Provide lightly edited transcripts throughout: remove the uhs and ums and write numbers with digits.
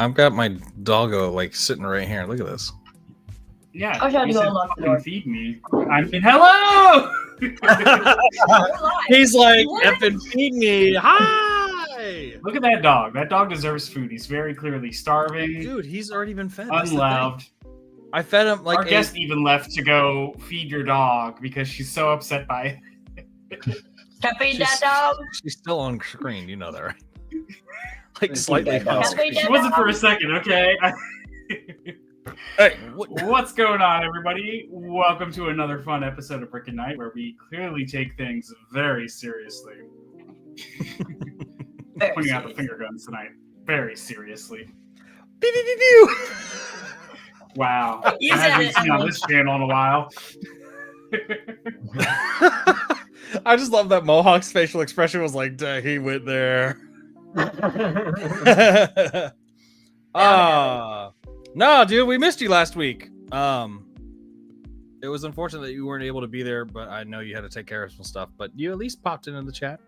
I've got my doggo like sitting right here. Look at this. Yeah, I tried to you go said unlock the fucking door. feed me. I mean, hello! He's like, effing feed me. Hi! Look at that dog. That dog deserves food. He's very clearly starving. Dude, he's already been fed. That's the thing. Unloved. I fed him like Our guest even left to go feed your dog because she's so upset by it. Can I feed that dog? She's still on screen. You know that, right? Like slightly that dog. on Can I feed screen. that She wasn't for a dog? second, okay? Hey, What's going on, everybody? Welcome to another fun episode of Brick Nite, where we clearly take things very seriously. Very Pointing out the serious. finger guns tonight. Very seriously. Pew, pew, pew, pew. Wow. You I said haven't it. seen on this channel in a while. I just love that Mohawk's facial expression was like, dang, he went there. No, dude, we missed you last week. It was unfortunate that you weren't able to be there, but I know you had to take care of some stuff. But you at least popped into the chat.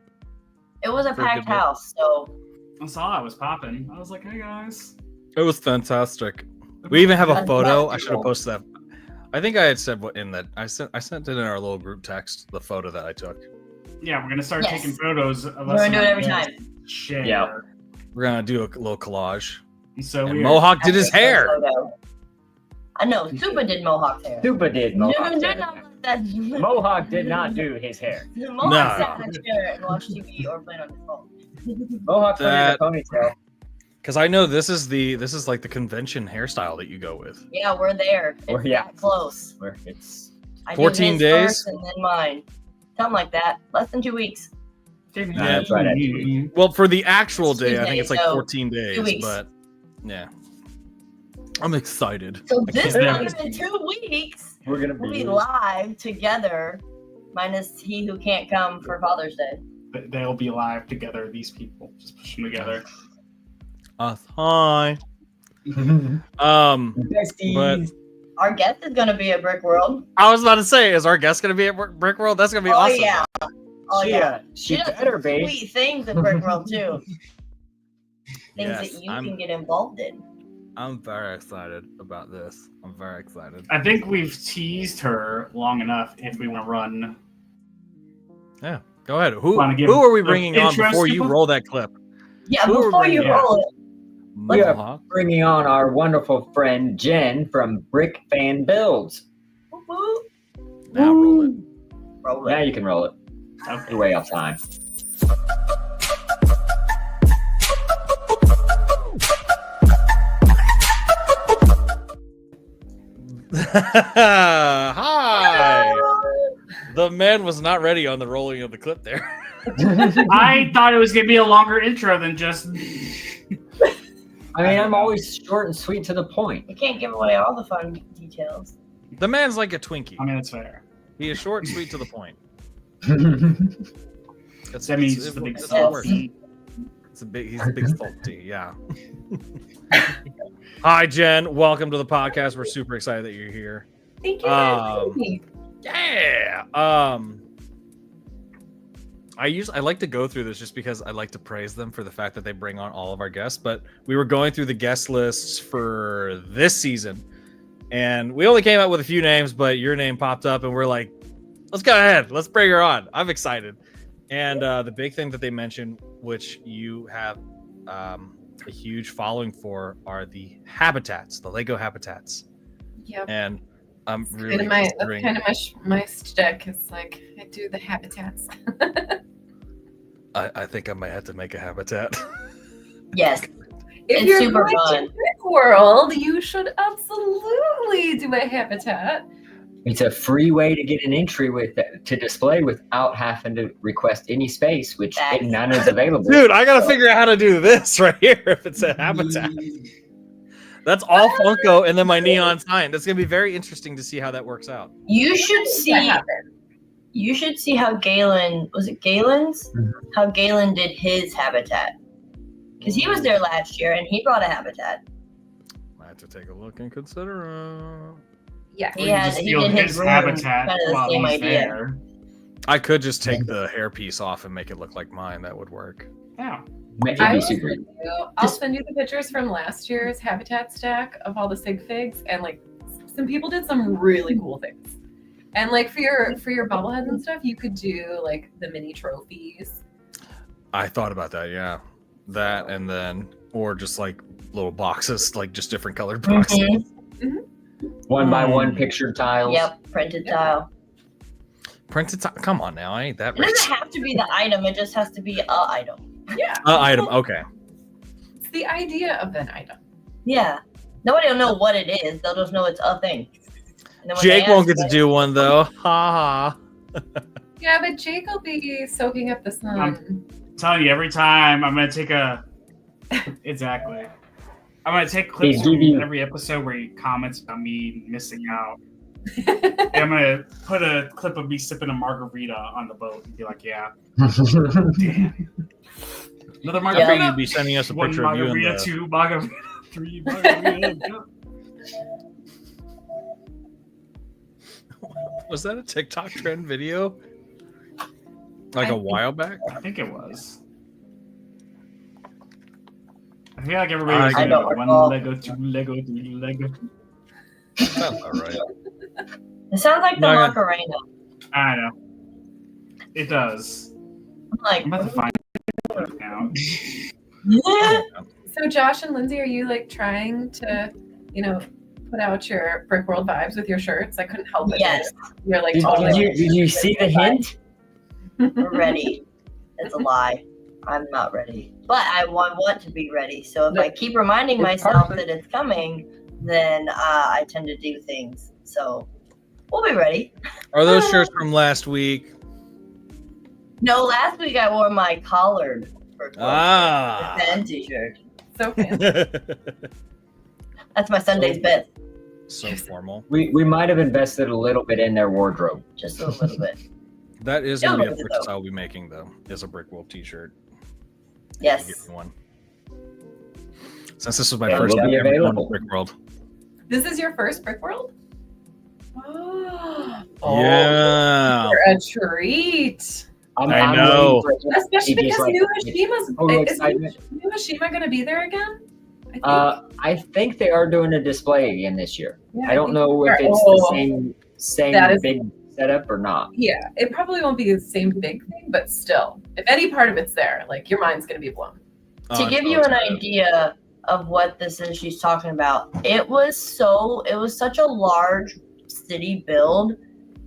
It was a For a packed good bit. house, so I saw it was popping. I was like, hey guys. It was fantastic. We even have a That's photo. I magical. should have posted that. I think I had said what in that. I sent it in our little group text. The photo that I took. Yeah, we're gonna start Yes. taking photos of us. we're gonna do it and every our time. guests. Share. Yeah. We're gonna do a little collage. And so And we Mohawk did his That's a hair. photo. I know, Super did Mohawk's hair. Tuba did Mohawk. Mohawk did not do his hair. Mohawk No. sat in a chair and watched TV or played on his phone. Mohawk put in a That- ponytail. Because I know this is like the convention hairstyle that you go with. Yeah, we're there. It's Yeah. that close. Where it's I 14 did his days? first and then mine. Something like that. Less than 2 weeks. that's right, actually. Well, for the actual day, I think Tuesday, it's like so 14 days. 2 weeks. But yeah, I'm excited. So I this can't time in 2 weeks, We're gonna we'll be be live together, minus he who can't come for Father's Day. They'll be live together, these people. Just push them together. Hi. besties. But Our guest is gonna be at Brick World. I was about to say, is our guest gonna be at Brick World? That's gonna be awesome. Yeah. Oh yeah. She does better some be. sweet things at Brick World too. Things Yes, that you can get involved in. I'm very excited about this. I'm very excited. I think we've teased her long enough if we want to run. Yeah, go ahead. Who Wanna give are we the bringing on intros, before you people? roll that clip? Yeah, Who are before you bringing- roll it, We are Mohawk. bringing on our wonderful friend Jen from Brick Fan Builds. whoop, whoop, Now roll it. roll Now it. you can roll it. Okay. You're way off time. Hi. The man was not ready on the rolling of the clip there. I thought it was going to be a longer intro than just. I mean, I'm always short and sweet to the point. You can't give away all the fun details. The man's like a Twinkie. I mean, that's fair. He is short and sweet to the point. It's, That means it's, the big it's, sauce. it's a big. He's a big salty. Yeah. Hi, Jen. Welcome to the podcast. We're super excited that you're here. Thank you. Yeah. I like to go through this just because I like to praise them for the fact that they bring on all of our guests. But we were going through the guest lists for this season, and we only came out with a few names, but your name popped up, and we're like, let's go ahead. Let's bring her on. I'm excited. And the big thing that they mentioned, which you have a huge following for, are the habitats, the Lego habitats. Yep. And I'm That's really kind of my stick. It's like I do the habitats. I think I might have to make a habitat. Yes. If It's you're super going fun. to Brick World, you should absolutely do a habitat. It's a free way to get an entry to display without having to request any space, which That's- none is available. Dude, I gotta figure out how to do this right here if it's a habitat. That's all Funko and then my neon sign. That's gonna be very interesting to see how that works out. You should That see. happen. You should see how Galen was it Galen's? How Galen did his habitat. Because he was there last year and he brought a habitat. I have to take a look and consider. Yeah. He We can had- just he steal did his his room, habitat kinda the while same he's idea. there. I could just take the hairpiece off and make it look like mine. That would work. Yeah. It'd I be will super. I'll send you the pictures from last year's habitat stack of all the sig figs, and like some people did some really cool things. And like for your bobbleheads and stuff, you could do like the mini trophies. I thought about that, yeah. That and then or just like little boxes, like just different colored boxes. One by one pictured tiles. Yep, printed tile. Printed come on now, I ain't that It doesn't rich. have to be the item, it just has to be a item. Yeah. Item, okay. It's the idea of an item. Yeah. Nobody will know what it is, they'll just know it's a thing. And then when Jake they won't ask get to what do one though. Ha ha. Yeah, but Jake will be soaking up the sun. I'm telling you, every time I'm gonna take a exactly. I'm gonna take clips He's from giving- every episode where he comments about me missing out. And I'm gonna put a clip of me sipping a margarita on the boat and be like, "Yeah, damn, another I margarita, figured you'd be sending us a one picture of you in margarita, the... two margarita, three margarita." Was that a TikTok trend video? Like I a think- while back? I think it was. I feel like everybody was I doing don't one recall. Lego, two Lego, three Lego. Sounds about right. It sounds like the No, yeah. Macarena. I know. It does. I'm like, I'm about to find it now. So Josh and Lindsay, are you like trying to, put out your Brick World vibes with your shirts? I couldn't help it. yes, You're like Did, totally. did you see the hint? we're ready. It's a lie. I'm not ready. But I want to be ready. So if I keep reminding It's myself perfect. that it's coming, then I tend to do things. So we'll be ready. Are those shirts from last week? No, last week I wore my collared Ah. fan t-shirt. So fancy. That's my Sunday's best. So formal. We might have invested a little bit in their wardrobe. Just a little bit. That is Yeah, going to be a look at brick it, though. style we'll be making, though. Is a Brick World t-shirt. Yes. Get me one. Since this was my Yeah, first will time be ever going to available. Brick World. This is your first Brick World? Oh, Yeah. you're a treat. I'm know. waiting for it. Especially He just, because like, New Hashima's total is excitement. New Hashima going to be there again? I think. I think they are doing a display again this year. Yeah, I don't think know they if are. it's Oh, the same That is- big setup or not. Yeah, it probably won't be the same big thing, but still, if any part of it's there, like your mind's going to be blown. To give you an idea of what this is she's talking about, it was such a large city build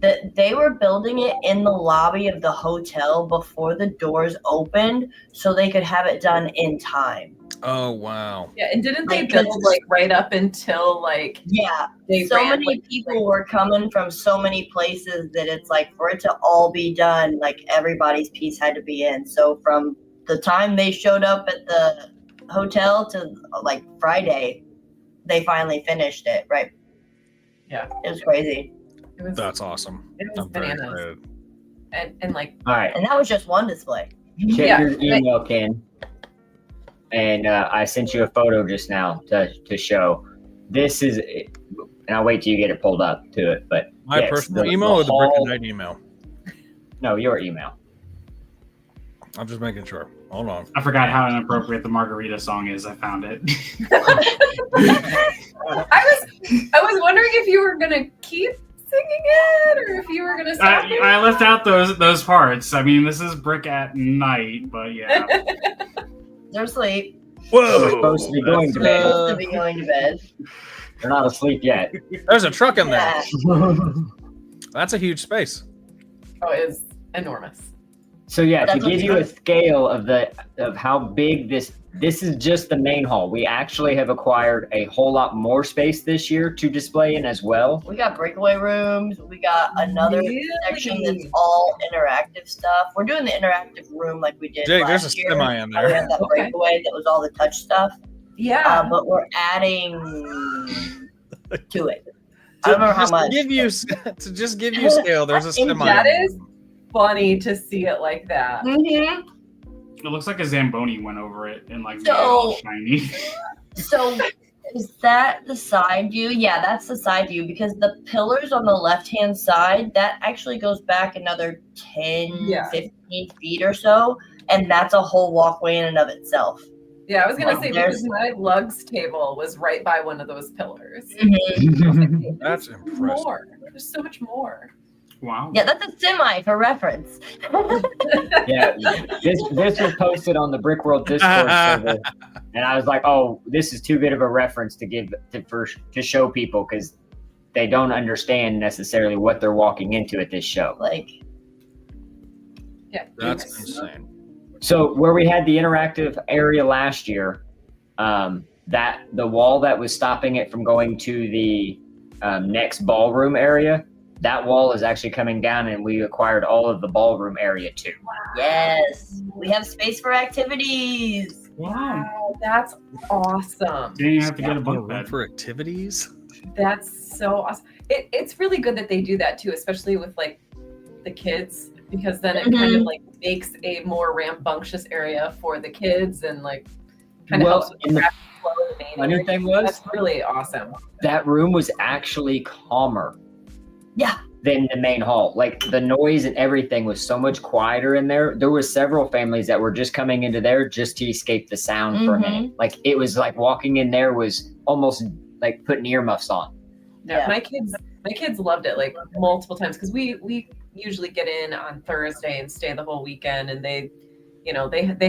that they were building it in the lobby of the hotel before the doors opened so they could have it done in time. Oh, wow. Yeah, and didn't they Like, build it's- like right up until like Yeah, they so ran, many like, people were coming from so many places that it's like for it to all be done, like everybody's piece had to be in. So from the time they showed up at the hotel to like Friday, they finally finished it, right? Yeah. It was crazy. It was, That's awesome. it was I'm very bananas. excited. And like All right, And that was just one display. check Yeah, your email, Ken. And I sent you a photo just now to show. This is, and I'll wait till you get it pulled up to it. But My yes, personal email or the Brick hall- Nite email? No, your email. I'm just making sure. Hold on. I forgot how inappropriate the margarita song is. I found it. I was wondering if you were gonna keep singing it or if you were gonna stop. I left out those parts. I mean, this is Brick at Night, but yeah. They're asleep. Whoa! We're supposed to be going to bed. Supposed to be going to bed. They're not asleep yet. There's a truck in there. Yeah. That's a huge space. Oh, it's enormous. So yeah, to That's what give we you a got. scale of how big this is just the main hall. We actually have acquired a whole lot more space this year to display in as well. We got breakaway rooms. We got another Really? section that's all interactive stuff. We're doing the interactive room like we did Jake, last there's a year. semi in We there. had that Okay. breakaway that was all the touch stuff. Yeah. But we're adding to it. I don't remember how Just much. to just give you scale, there's a semi. That in is funny to see it like that. Mm-hmm. It looks like a Zamboni went over it and like made it So- all shiny. So is that the side view? Yeah, that's the side view because the pillars on the left-hand side, that actually goes back another 10, Yeah. 15 feet or so. and that's a whole walkway in and of itself. Yeah, I was gonna say There's- because my lugs table was right by one of those pillars. Mhm. That's There's impressive. more. There's so much more. Wow. Yeah, that's a semi for reference. Yeah, this was posted on the Brick World Discord server, and I was like, "Oh, this is too good of a reference to give to show people because they don't understand necessarily what they're walking into at this show." Like, Yeah. That's insane. So where we had the interactive area last year, that the wall that was stopping it from going to the next ballroom area, that wall is actually coming down, and we acquired all of the ballroom area too. yes, we have space for activities. Wow, that's awesome. Didn't you have to get a More bunk room bed? for activities. That's so awesome. It's really good that they do that too, especially with like the kids, because then it kind of like makes a more rambunctious area for the kids and like kind of helps with and the the traffic flow in the main funny area. thing was That's really awesome. that room was actually calmer. Yeah. Than the main hall. Like the noise and everything was so much quieter in there. There was several families that were just coming into there just to escape the sound for a minute. Like it was like walking in there was almost like putting earmuffs on. Yeah, my kids loved it like multiple times because we usually get in on Thursday and stay the whole weekend, and they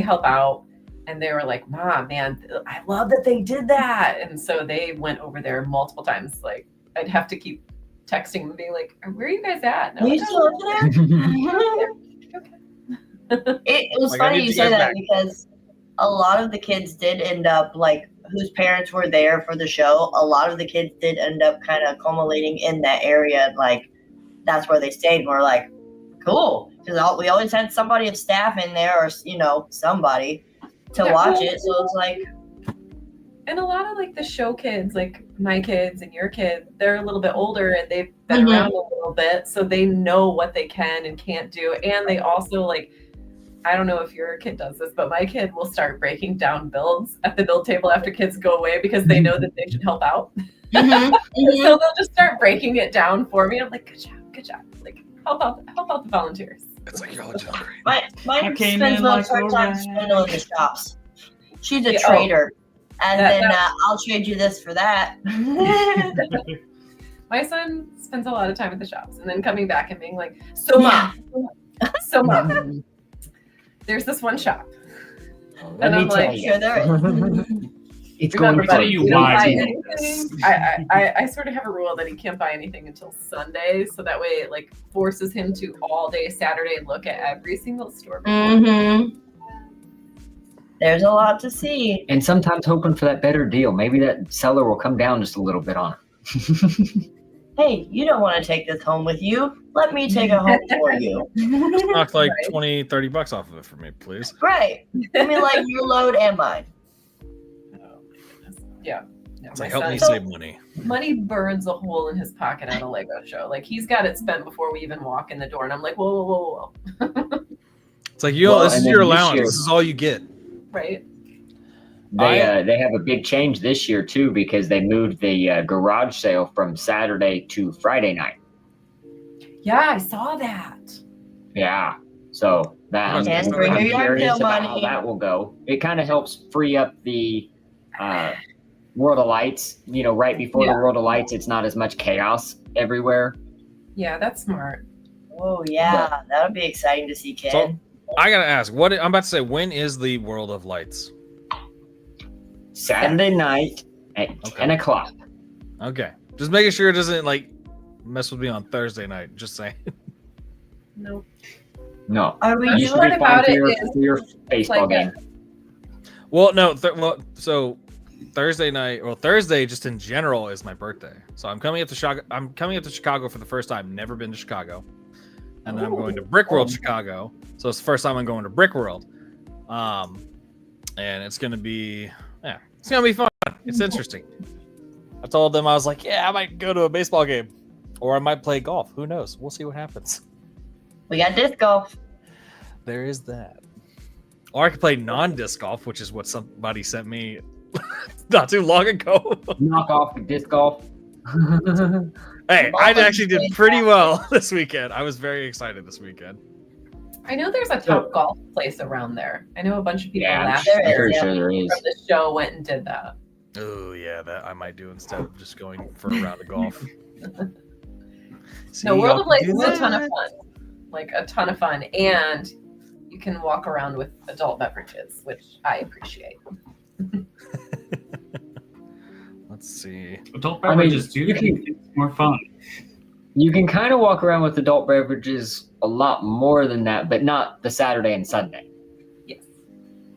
help out, and they were like, "Mom, man, I love that they did that," and so they went over there multiple times. Like I'd have to keep texting them, being like, "Where are you guys at?" And Are I'm you like, still over there? It was Like, I funny need you to say get that back. because a lot of the kids did end up like whose parents were there for the show. A lot of the kids did end up kind of culminating in that area. Like that's where they stayed. And we're like, cool, because we always had somebody of staff in there, or somebody to Yeah, watch well, it. So it's like, and a lot of like the show kids, like my kids and your kid, they're a little bit older and they've been around a little bit, so they know what they can and can't do. And they also like, I don't know if your kid does this, but my kid will start breaking down builds at the build table after kids go away because they know that they should help out. So they'll just start breaking it down for me. I'm like, good job. Like help out the volunteers. It's like y'all are doing great. Mine came spends in most like of her time alright. spending in the shops. She's a Yeah, trader. And That- then I'll trade you this for that. My son spends a lot of time at the shops and then coming back and being like, so mom, there's this one shop. Let And me I'm tell like, you. Sure there is. It's Remember, going tell buddy, you we don't why buy we did anything. this. I sort of have a rule that he can't buy anything until Sunday, so that way it like forces him to all day Saturday look at every single store. Mm-hmm. There's a lot to see. and sometimes hoping for that better deal. Maybe that seller will come down just a little bit on it. Hey, you don't want to take this home with you. Let me take it home for you. Knock like Right. 20, 30 bucks off of it for me, please. Right. I mean, like your load and mine. Oh my goodness. Yeah. It's my like, help son- me save money. Money burns a hole in his pocket at a Lego show. Like he's got it spent before we even walk in the door, and I'm like, whoa. It's like, Well, this and is then your this allowance. year- This is all you get. Right? They have a big change this year too because they moved the garage sale from Saturday to Friday night. Yeah, I saw that. Yeah, so that And I'm bring your yard curious sale about how money. that will go. It kind of helps free up the World of Lights. Right before the Yeah. World of Lights, it's not as much chaos everywhere. Yeah, that's smart. Oh yeah, that would be exciting to see, Ken. So, I gotta ask, I'm about to say, when is the World of Lights? Saturday night at 10 o'clock. Okay, just making sure it doesn't like mess with me on Thursday night. Just saying. Nope. No, Are we you Best should part be fine about for it your, is for your baseball like, game. Well, no. So Thursday night, or Thursday, just in general, is my birthday. So I'm coming up to Chicago. I'm coming up to Chicago for the first time. Never been to Chicago, and then I'm going to Brick World Chicago. So it's the first time I'm going to Brick World. And it's gonna be, it's gonna be fun. It's interesting. I told them, I was like, I might go to a baseball game, or I might play golf. Who knows? We'll see what happens. We got disc golf. There is that. Or I could play non-disc golf, which is what somebody sent me not too long ago. Knock off the disc golf. Hey, I actually did pretty well this weekend. I was very excited this weekend. I know there's a top golf place around there. I know a bunch of people Yeah, last there I'm is, year pretty yeah. sure there is. from the show went and did that. Oh yeah, that I might do instead of just going for a round of golf. No, World of y'all can Lights is do a ton of that. fun. Like a ton of fun. And you can walk around with adult beverages, which I appreciate. Let's see. Adult I mean, beverages do you can- make things more fun. You can kind of walk around with adult beverages a lot more than that, but not the Saturday and Sunday. Yes.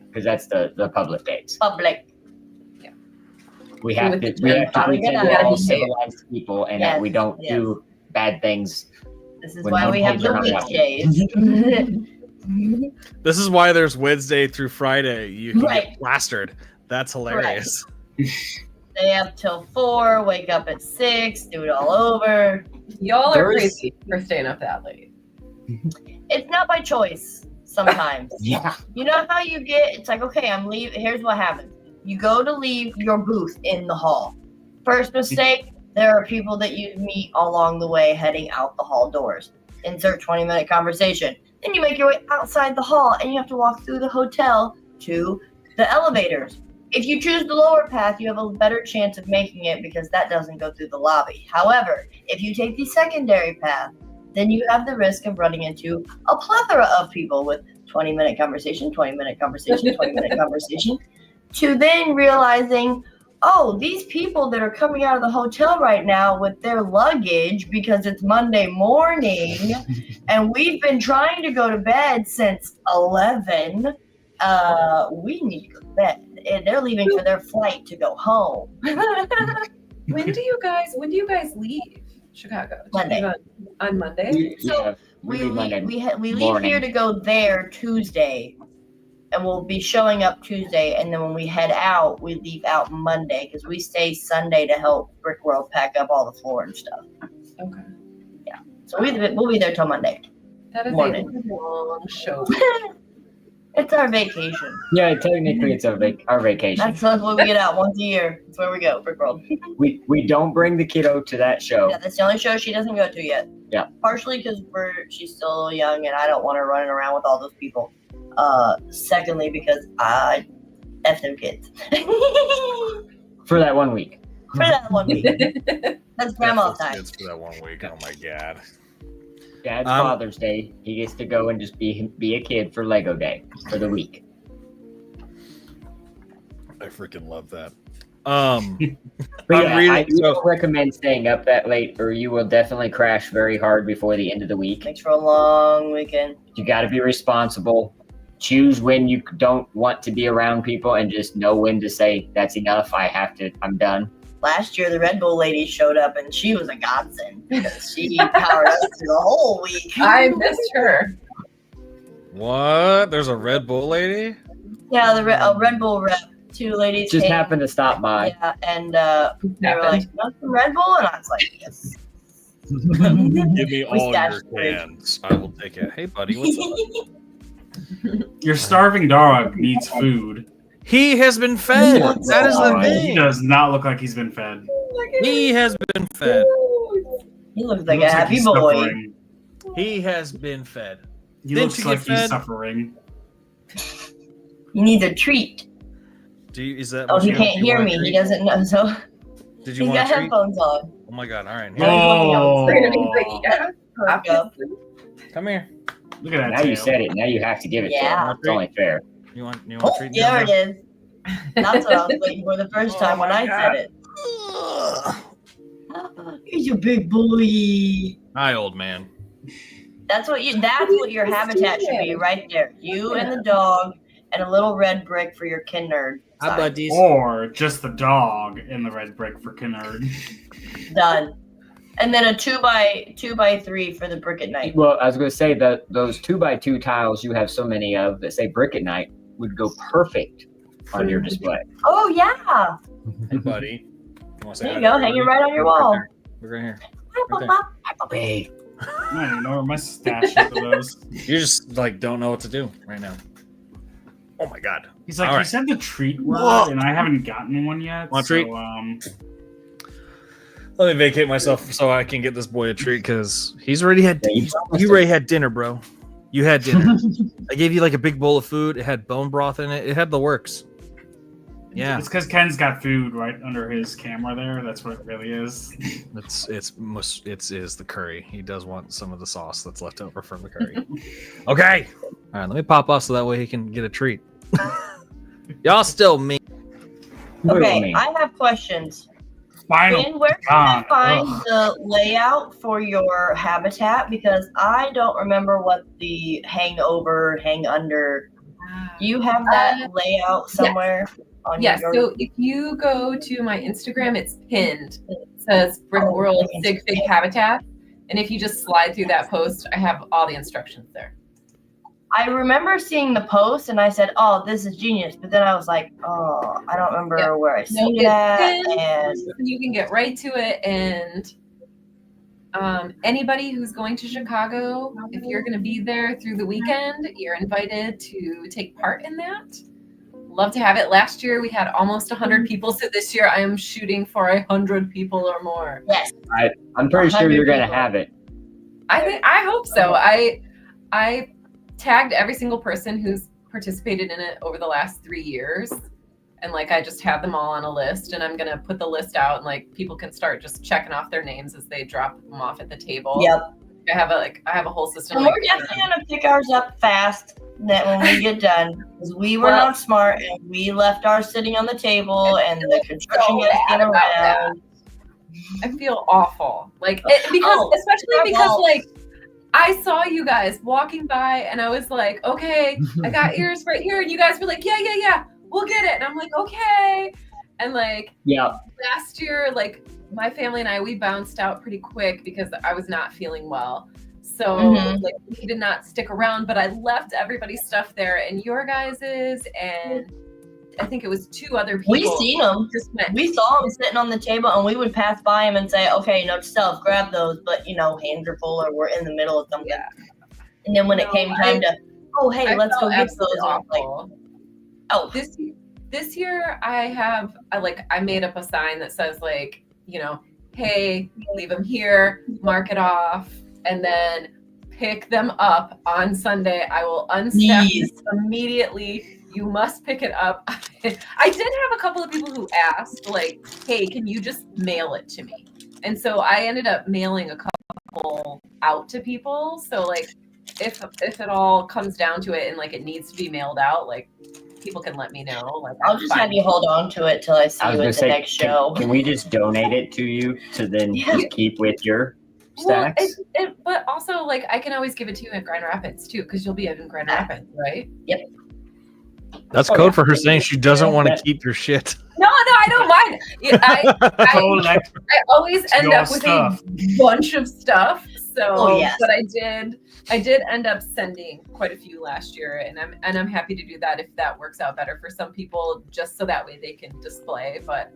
Because that's the public days. Public. We have With to the we have to Probably pretend gonna we're have all to do. civilized people and that we Yes, don't yes. do bad things. This is When why no we have kids the are hung out. weekdays. This is why there's Wednesday through Friday. You can Right. get plastered. That's hilarious. Stay up till 4, wake up at 6, do it all over. Y'all There are is- crazy for staying up that late. It's not by choice sometimes. Yeah. You know how you get, it's like, okay, I'm leaving. Here's what happens. You go to leave your booth in the hall. First mistake, there are people that you meet along the way heading out the hall doors. Insert 20-minute conversation. Then you make your way outside the hall and you have to walk through the hotel to the elevators. If you choose the lower path, you have a better chance of making it because that doesn't go through the lobby. However, if you take the secondary path, then you have the risk of running into a plethora of people with 20-minute conversation, 20-minute conversation, 20-minute conversation, to then realizing, oh, these people that are coming out of the hotel right now with their luggage because it's Monday morning and we've been trying to go to bed since 11, we need to go to bed. And they're leaving for their flight to go home. When do you guys leave Chicago? Do you Monday. leave on Monday? Yeah, We do Monday leave morning. here to go there Tuesday, and we'll be showing up Tuesday. And then when we head out, we leave out Monday because we stay Sunday to help Brick World pack up all the floor and stuff. Okay. So we'll be there till Monday. That is Morning. a long show. It's our vacation. Yeah, technically it's our vacation. That's what we get out once a year. That's where we go, Brick World. We don't bring the kiddo to that show. Yeah, that's the only show she doesn't go to yet. Yeah. Partially because she's still young and I don't want her running around with all those people. Secondly, because I F them kids. For that 1 week. For that 1 week. That's grandma's time. Kids for that 1 week. Oh my god. Dad's Father's Day. He gets to go and just be a kid for Lego Day for the week. I freaking love that. But I'm reading- I don't recommend staying up that late, or you will definitely crash very hard before the end of the week. Thanks for a long weekend. You got to be responsible. Choose when you don't want to be around people, and just know when to say that's enough. I'm done. Last year, the Red Bull lady showed up and she was a godsend because she powered us through the whole week. I missed her. What? There's a Red Bull lady? Yeah, a Red Bull rep. 2 ladies Just came. happened to stop by. Yeah, and they were like, "Want some Red Bull?" And I was like, "Yes." Give me all stashed your it. cans. I will take it. Hey, buddy, what's up? Your starving dog needs food. He has been fed. What's That is the up? He thing. does not look like he's been fed. He has been fed. He looks He like looks a happy he's boy. suffering. He has been fed. He Didn't looks you like get he's fed? suffering. He needs a treat. Is that Oh, what he you- can't you hear want a me. treat? He doesn't know. So Did you he's want got a treat? headphones on. Oh my god! All right, Yeah. here. Oh, We're gonna be like, yeah, Perk up. Come here. look at that. Now you tail. said it. Now you have to give it to Yeah. him. It's only fair. You want a Oh, treat? there it is. That's what I was waiting for the first Oh time when my I God. said it. He's a big boy. Hi, old man. That's what your habitat should be right there. You and the dog and a little red brick for your kin nerd. Hi, buddies. Or just the dog in the red brick for Kennard. Done. And then a 2x3 for the Brick Nite. Well, I was going to say that those 2x2 tiles you have so many of that say Brick Nite would go perfect on your display. Oh yeah. Hey, buddy. You wanna say There hi you go, to hanging everybody? right on your wall. Look right here. Hi, Right there. Papa. Hi, puppy. I don't even know where my stash is of those. You just don't know what to do right now. Oh my god. He's like, All you right. said the treat word, Whoa. and I haven't gotten one yet. Want a so, treat? Let me vacate myself so I can get this boy a treat because he's already had Yeah, you he already had dinner, bro. You had dinner. I gave you like a big bowl of food. It had bone broth in it. It had the works. Yeah, It's because Ken's got food right under his camera there. That's what it really is. it's the curry. He does want some of the sauce that's left over from the curry. Okay, all right. Let me pop off so that way he can get a treat. Y'all still mean. Okay, I have questions. Final. Ben, where can I find the layout for your habitat? Because I don't remember what the hang under. Do you have that layout somewhere? Yes. So if you go to my Instagram, it's pinned. It says Brick World Sig Fig Habitat. And if you just slide through that post, I have all the instructions there. I remember seeing the post and I said, "Oh, this is genius." But then I was like, "Oh, I don't remember where I seen it at." And you can get right to it. And anybody who's going to Chicago, if you're going to be there through the weekend, you're invited to take part in that. Love to have it. Last year we had almost 100 people, so this year I am shooting for 100 people or more. Yes, I'm pretty sure you're going to have it. I hope so. I tagged every single person who's participated in it over the last 3 years, and like I just have them all on a list, and I'm gonna put the list out, and like people can start just checking off their names as they drop them off at the table. Yep. I have a whole system. And we're definitely gonna pick ours up fast that when we get done, because we were not smart and we left ours sitting on the table, and the construction guys came around. I feel awful, like especially because like I saw you guys walking by, and I was like, okay, I got ears right here, and you guys were like, yeah, we'll get it, and I'm like, okay, and like last year, like my family and I, we bounced out pretty quick because I was not feeling well. So like we did not stick around, but I left everybody's stuff there, and your guys's, and I think it was 2 other people. We seen them. We saw them sitting on the table, and we would pass by them and say, "Okay, note to self, grab those." But hands are full, or we're in the middle of something. Yeah. And then when it came time to, hey, let's go get those. Like, this year I made up a sign that says like, hey, leave them here, mark it off, and then pick them up on Sunday. I will unstack this immediately. You must pick it up. I did have a couple of people who asked, like, hey, can you just mail it to me? And so I ended up mailing a couple out to people. So like if it all comes down to it and like it needs to be mailed out, like people can let me know. Like I'll just have you hold on to it till I see you at the next show. Can we just donate it to you to then just keep with your stacks? Well, but also like I can always give it to you at Grand Rapids too, because you'll be in Grand Rapids, right? Yep. That's code for her saying she doesn't want to keep your shit. No, I don't mind. I always end up with a bunch of stuff. So, but I did end up sending quite a few last year, and I'm happy to do that if that works out better for some people, just so that way they can display. But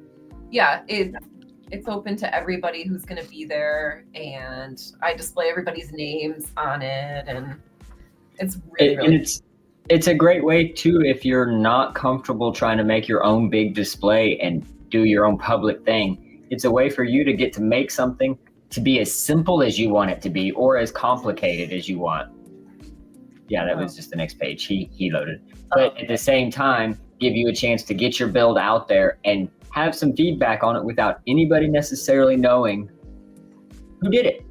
yeah, it's open to everybody who's going to be there, and I display everybody's names on it, and it's really It's a great way too if you're not comfortable trying to make your own big display and do your own public thing. It's a way for you to get to make something to be as simple as you want it to be or as complicated as you want. Yeah, that was just the next page. He loaded. But at the same time, give you a chance to get your build out there and have some feedback on it without anybody necessarily knowing who did it.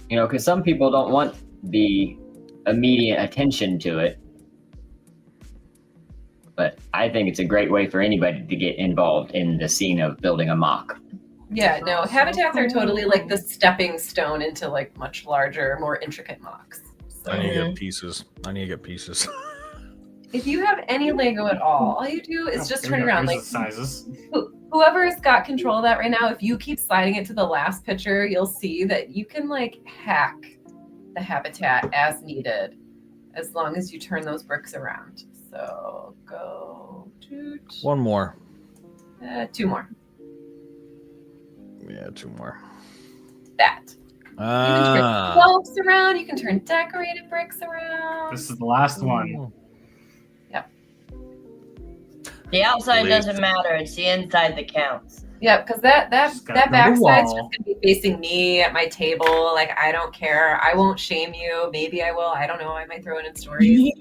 Because some people don't want the immediate attention to it. But I think it's a great way for anybody to get involved in the scene of building a mock. Yeah, no, habitats are totally like the stepping stone into like much larger, more intricate mocks. So, I need to get pieces. If you have any Lego at all you do is just turn around. Like sizes. Whoever's got control of that right now, if you keep sliding it to the last picture, you'll see that you can like hack the habitat as needed, as long as you turn those bricks around. So go to 1 more. 2 more. Yeah, 2 more. That. You can turn slopes around. You can turn decorated bricks around. This is the last one. Yep. The outside doesn't matter. It's the inside that counts. Yep, because that Just gotta build a backside's just wall. gonna be facing me at my table. Like I don't care. I won't shame you. Maybe I will. I don't know. I might throw it in stories.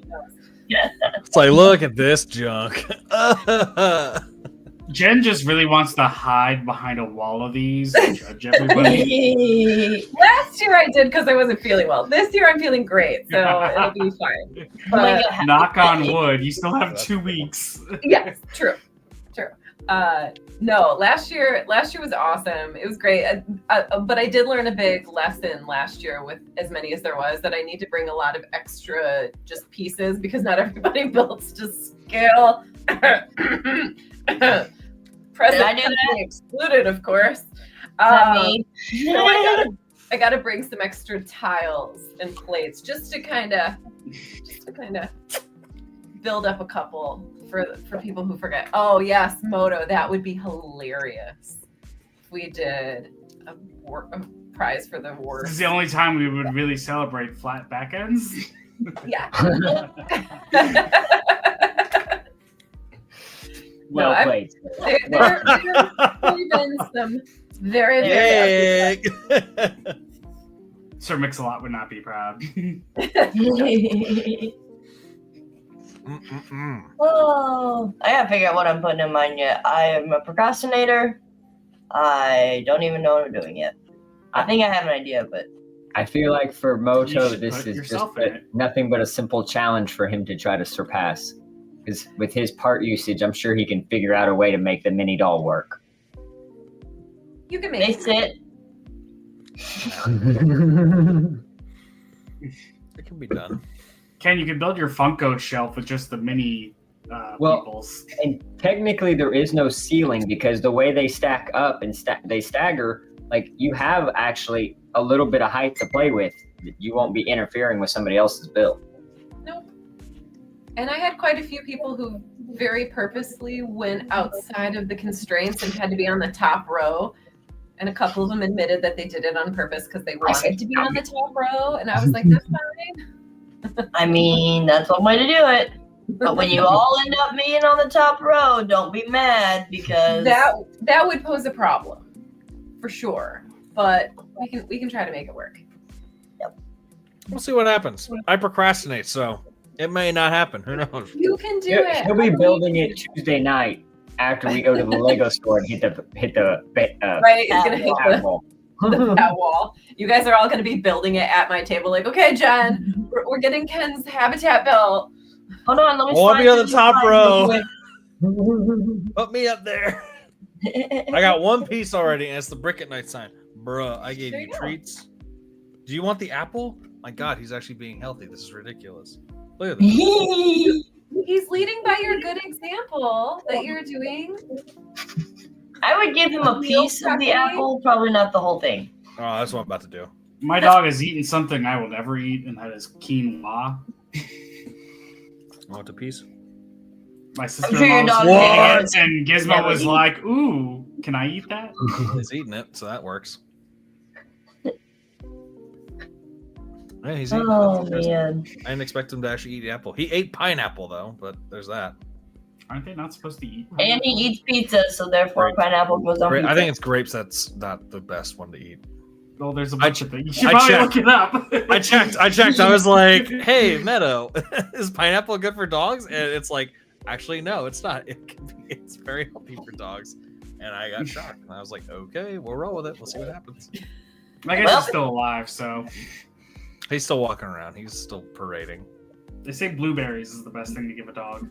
It's like, look at this junk. Jen just really wants to hide behind a wall of these and judge everybody. Last year I did because I wasn't feeling well. This year I'm feeling great, so it'll be fine. But Knock on wood, you still have 2 weeks. yes, true. No, last year was awesome. It was great. But I did learn a big lesson last year with as many as there was that I need to bring a lot of extra just pieces because not everybody builds to scale. Present I do that? company excluded, of course. Is that me? So I gotta bring some extra tiles and plates just to kind of build up a couple for people who forget. Oh yes, Moto, that would be hilarious if we did a prize for the This worst. is the only time we would really celebrate flat back ends. Yeah. Well No, played. There have been some very, very Yay. Sir Mix-a-Lot would not be proud. Mm-mm-mm. Oh, I gotta figure out what I'm putting in mine yet. I am a procrastinator. I don't even know what I'm doing yet. I think I have an idea, but I feel like for Moto, should this put is just yourself in it. nothing but a simple challenge for him to try to surpass. Because with his part usage, I'm sure he can figure out a way to make the mini doll work. You can they make sit. It can be done. Ken, you can build your Funko shelf with just the mini Well- peoples. And technically, there is no ceiling because the way they stack up and they stagger, like you have actually a little bit of height to play with. You won't be interfering with somebody else's build. Nope. And I had quite a few people who very purposely went outside of the constraints and had to be on the top row. And a couple of them admitted that they did it on purpose because they wanted to be on the top row. And I was like, that's fine. I mean, that's one way to do it. But when you all end up being on the top row, don't be mad because That would pose a problem, for sure. But we can try to make it work. We'll see what happens. I procrastinate, so it may not happen. Who knows? You can do it. He'll be building it Tuesday night after we go to the Lego store and hit the Right, it's gonna hit pad wall. that wall. You guys are all gonna be building it at my table. Like, okay, Jen, we're getting Ken's habitat built. hold on, let me. Well, I'll be slide on the through top lines row. real Put me up there. quick. I got one piece already, and it's the Brick Nite sign. Bruh, I gave There you you go. treats. Do you want the apple? My God, he's actually being healthy. This is ridiculous. Look at this. He's leading by your good example that you're doing. I would give him a piece of the apple, probably not the whole thing. Oh, that's what I'm about to do. My dog has eaten something I will never eat, and that is quinoa. Want a piece? My sure your sister-in-law dog was What? eating it, and Gizmo Never was eat. like, "Ooh, can I eat that?" He's eating it, so that works. Yeah, he's eating Oh it. man. I didn't expect him to actually eat apple. He ate pineapple though, but there's that. Aren't they not supposed to eat? And he eats pizza, so therefore Great. pineapple goes on I pizza. think it's grapes that's not the best one to eat. Well, there's a bunch of things. You should I probably checked. look it up. I checked. I was like, hey, Meadow, is pineapple good for dogs? And it's like, actually, no, it's not. It's very healthy for dogs. And I got shocked. And I was like, okay, we'll roll with it. We'll see what happens. I guess Well- he's still alive, so He's still walking around. He's still parading. they say blueberries is the best thing to give a dog.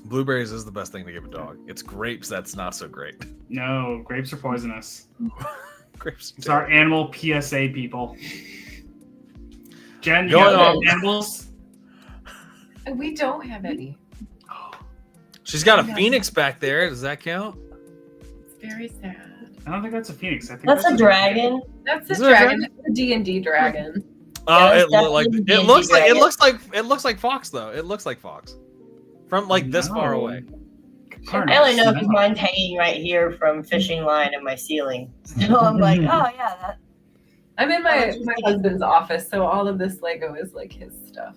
Blueberries is the best thing to give a dog. It's grapes that's not so great. No, grapes are poisonous. Grapes. It's our animal PSA, people. Jen, you Going got on. animals? We don't have any. She's got a phoenix back there. Does that count? It's very sad. I don't think that's a phoenix. I think That's a dragon. That's a Is it a dragon. That's a D&D dragon. Oh, Yeah, it, it's definitely it looks like Fox though. It looks like Fox from like this far No. away. I only know because mine's hanging right here from fishing line in my ceiling. So I'm like, oh yeah, that. I'm in my husband's office, so all of this Lego is like his stuff.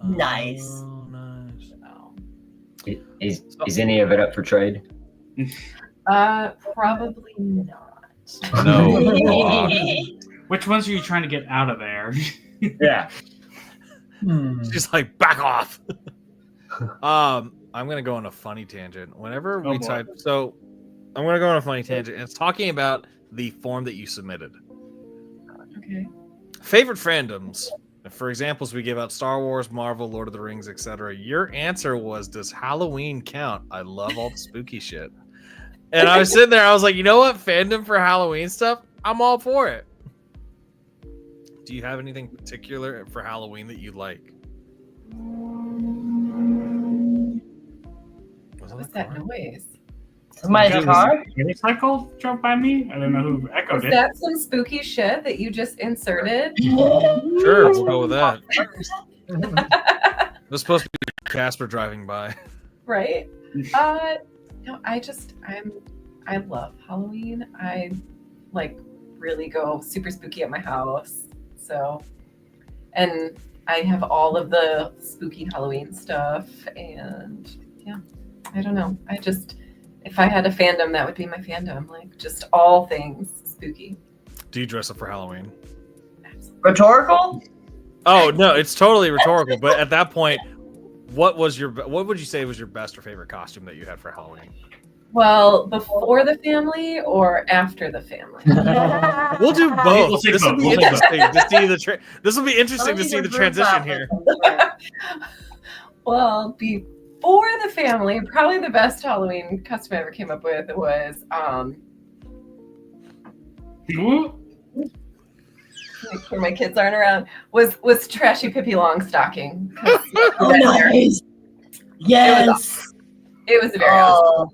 Nice. Oh, nice. So. Is any of it up for trade? Probably not. No. Which ones are you trying to get out of there? Yeah. She's like, back off. I'm gonna go on a funny tangent. Whenever Oh, we boy. type, so I'm gonna go on a funny tangent. And it's talking about the form that you submitted. Okay. Favorite fandoms. For examples, we give out Star Wars, Marvel, Lord of the Rings, etc. Your answer was, does Halloween count? I love all the spooky shit. And I was sitting there, I was like, you know what? Fandom for Halloween stuff, I'm all for it. Do you have anything particular for Halloween that you like? What's that noise? Somebody's car? Unicycle drove by me. I don't know who echoed Is it. that some spooky shit that you just inserted? Sure, we'll go with that. It was supposed to be Casper driving by. Right? No, I love Halloween. I like really go super spooky at my house. So, and I have all of the spooky Halloween stuff, and yeah, I don't know. If I had a fandom, that would be my fandom. Like just all things spooky. Do you dress up for Halloween? Rhetorical? Oh no, it's totally rhetorical. But at that point, what would you say was your best or favorite costume that you had for Halloween? Well, before the family or after the family? We'll do We'll both. take This will both. be We'll take interesting to see the this will be interesting to see the transition here. Well, before the family, probably the best Halloween costume I ever came up with was where my kids aren't around was trashy Pippi Longstocking. Oh, nice. Yes. It was very awesome. Oh,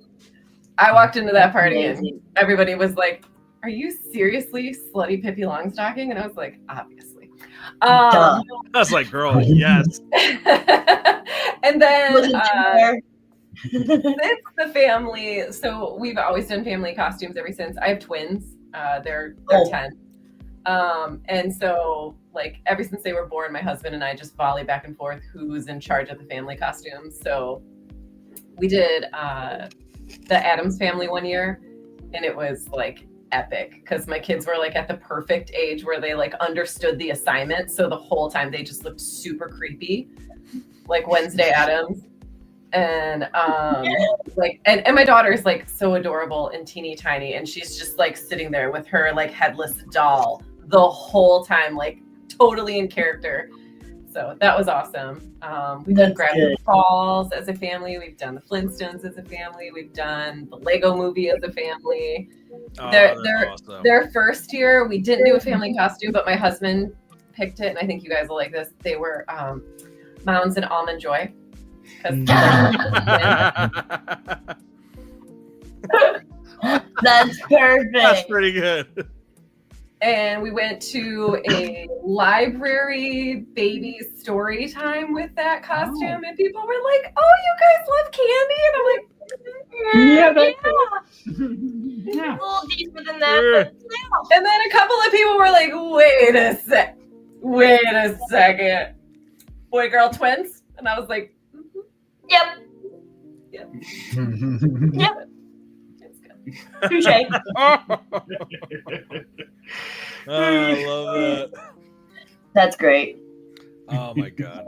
I walked into that party and amazing. everybody was like, "Are you seriously slutty Pippi Longstocking?" And I was like, "Obviously." Duh. I was like, girl, yes. And then Wasn't you there? it's the family. So we've always done family costumes ever since. I have twins. They're Oh. 10. And so like ever since they were born, my husband and I just volley back and forth who's in charge of the family costumes. So we did the Addams Family one year, and it was like epic because my kids were like at the perfect age where they like understood the assignment. So the whole time they just looked super creepy, like Wednesday Addams. And like and my daughter's like so adorable and teeny tiny, and she's just like sitting there with her like headless doll the whole time, like totally in character. So that was awesome. We've done That's Gravity good. Falls as a family. We've done the Flintstones as a family. We've done the Lego Movie as a family. Oh, They're- that's awesome. Their first year, we didn't do a family costume, but my husband picked it, and I think you guys will like this. They were Mounds and Almond Joy. 'Cause That's perfect. That's pretty good. and we went to a library baby story time with that costume, and people were like, "Oh, you guys love candy?" And I'm like, Yeah, that's Yeah. A little deeper than that, but still. and then a couple of people were like, wait a second, boy girl twins, and I was like, Yep. it's good. Touche. I love that. That's great. Oh my god.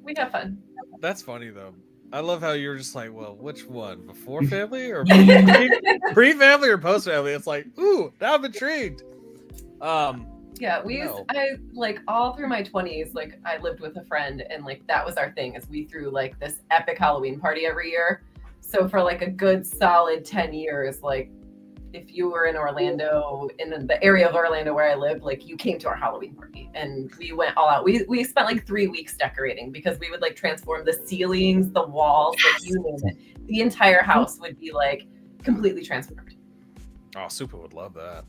We have fun. That's funny though. I love how you're just like, well, which one? Before family or pre-family or post-family? It's like, ooh, now I'm intrigued. Yeah, No. I like all through my 20s, like I lived with a friend, and like that was our thing, is we threw like this epic Halloween party every year. So for like a good solid 10 years, like if you were in Orlando, in the area of Orlando where I lived, like you came to our Halloween party, and we went all out. We spent like 3 weeks decorating, because we would like transform the ceilings, the walls, like you name it. The entire house would be like completely transformed. Oh, Super would love that.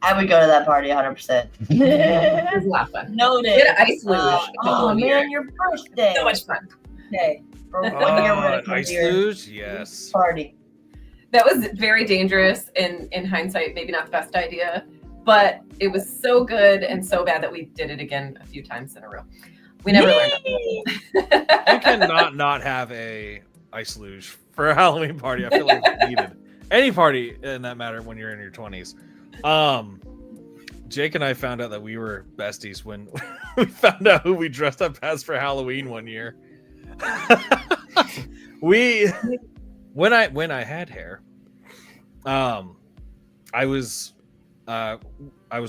I would go to that party 100%. It was a lot of fun. We Noted. had an ice luge. Oh man, your birthday. So much fun. Okay. For 1 year, we're Oh, gonna an come ice to your luge? Yes. party. That was very dangerous, in hindsight, maybe not the best idea, but it was so good and so bad that we did it again a few times in a row. We never learned. Yay! You cannot not have a ice luge for a Halloween party. I feel like it's needed. any party in that matter when you're in your 20s. Jake and I found out that we were besties when we found out who we dressed up as for Halloween one year. When I had hair, I was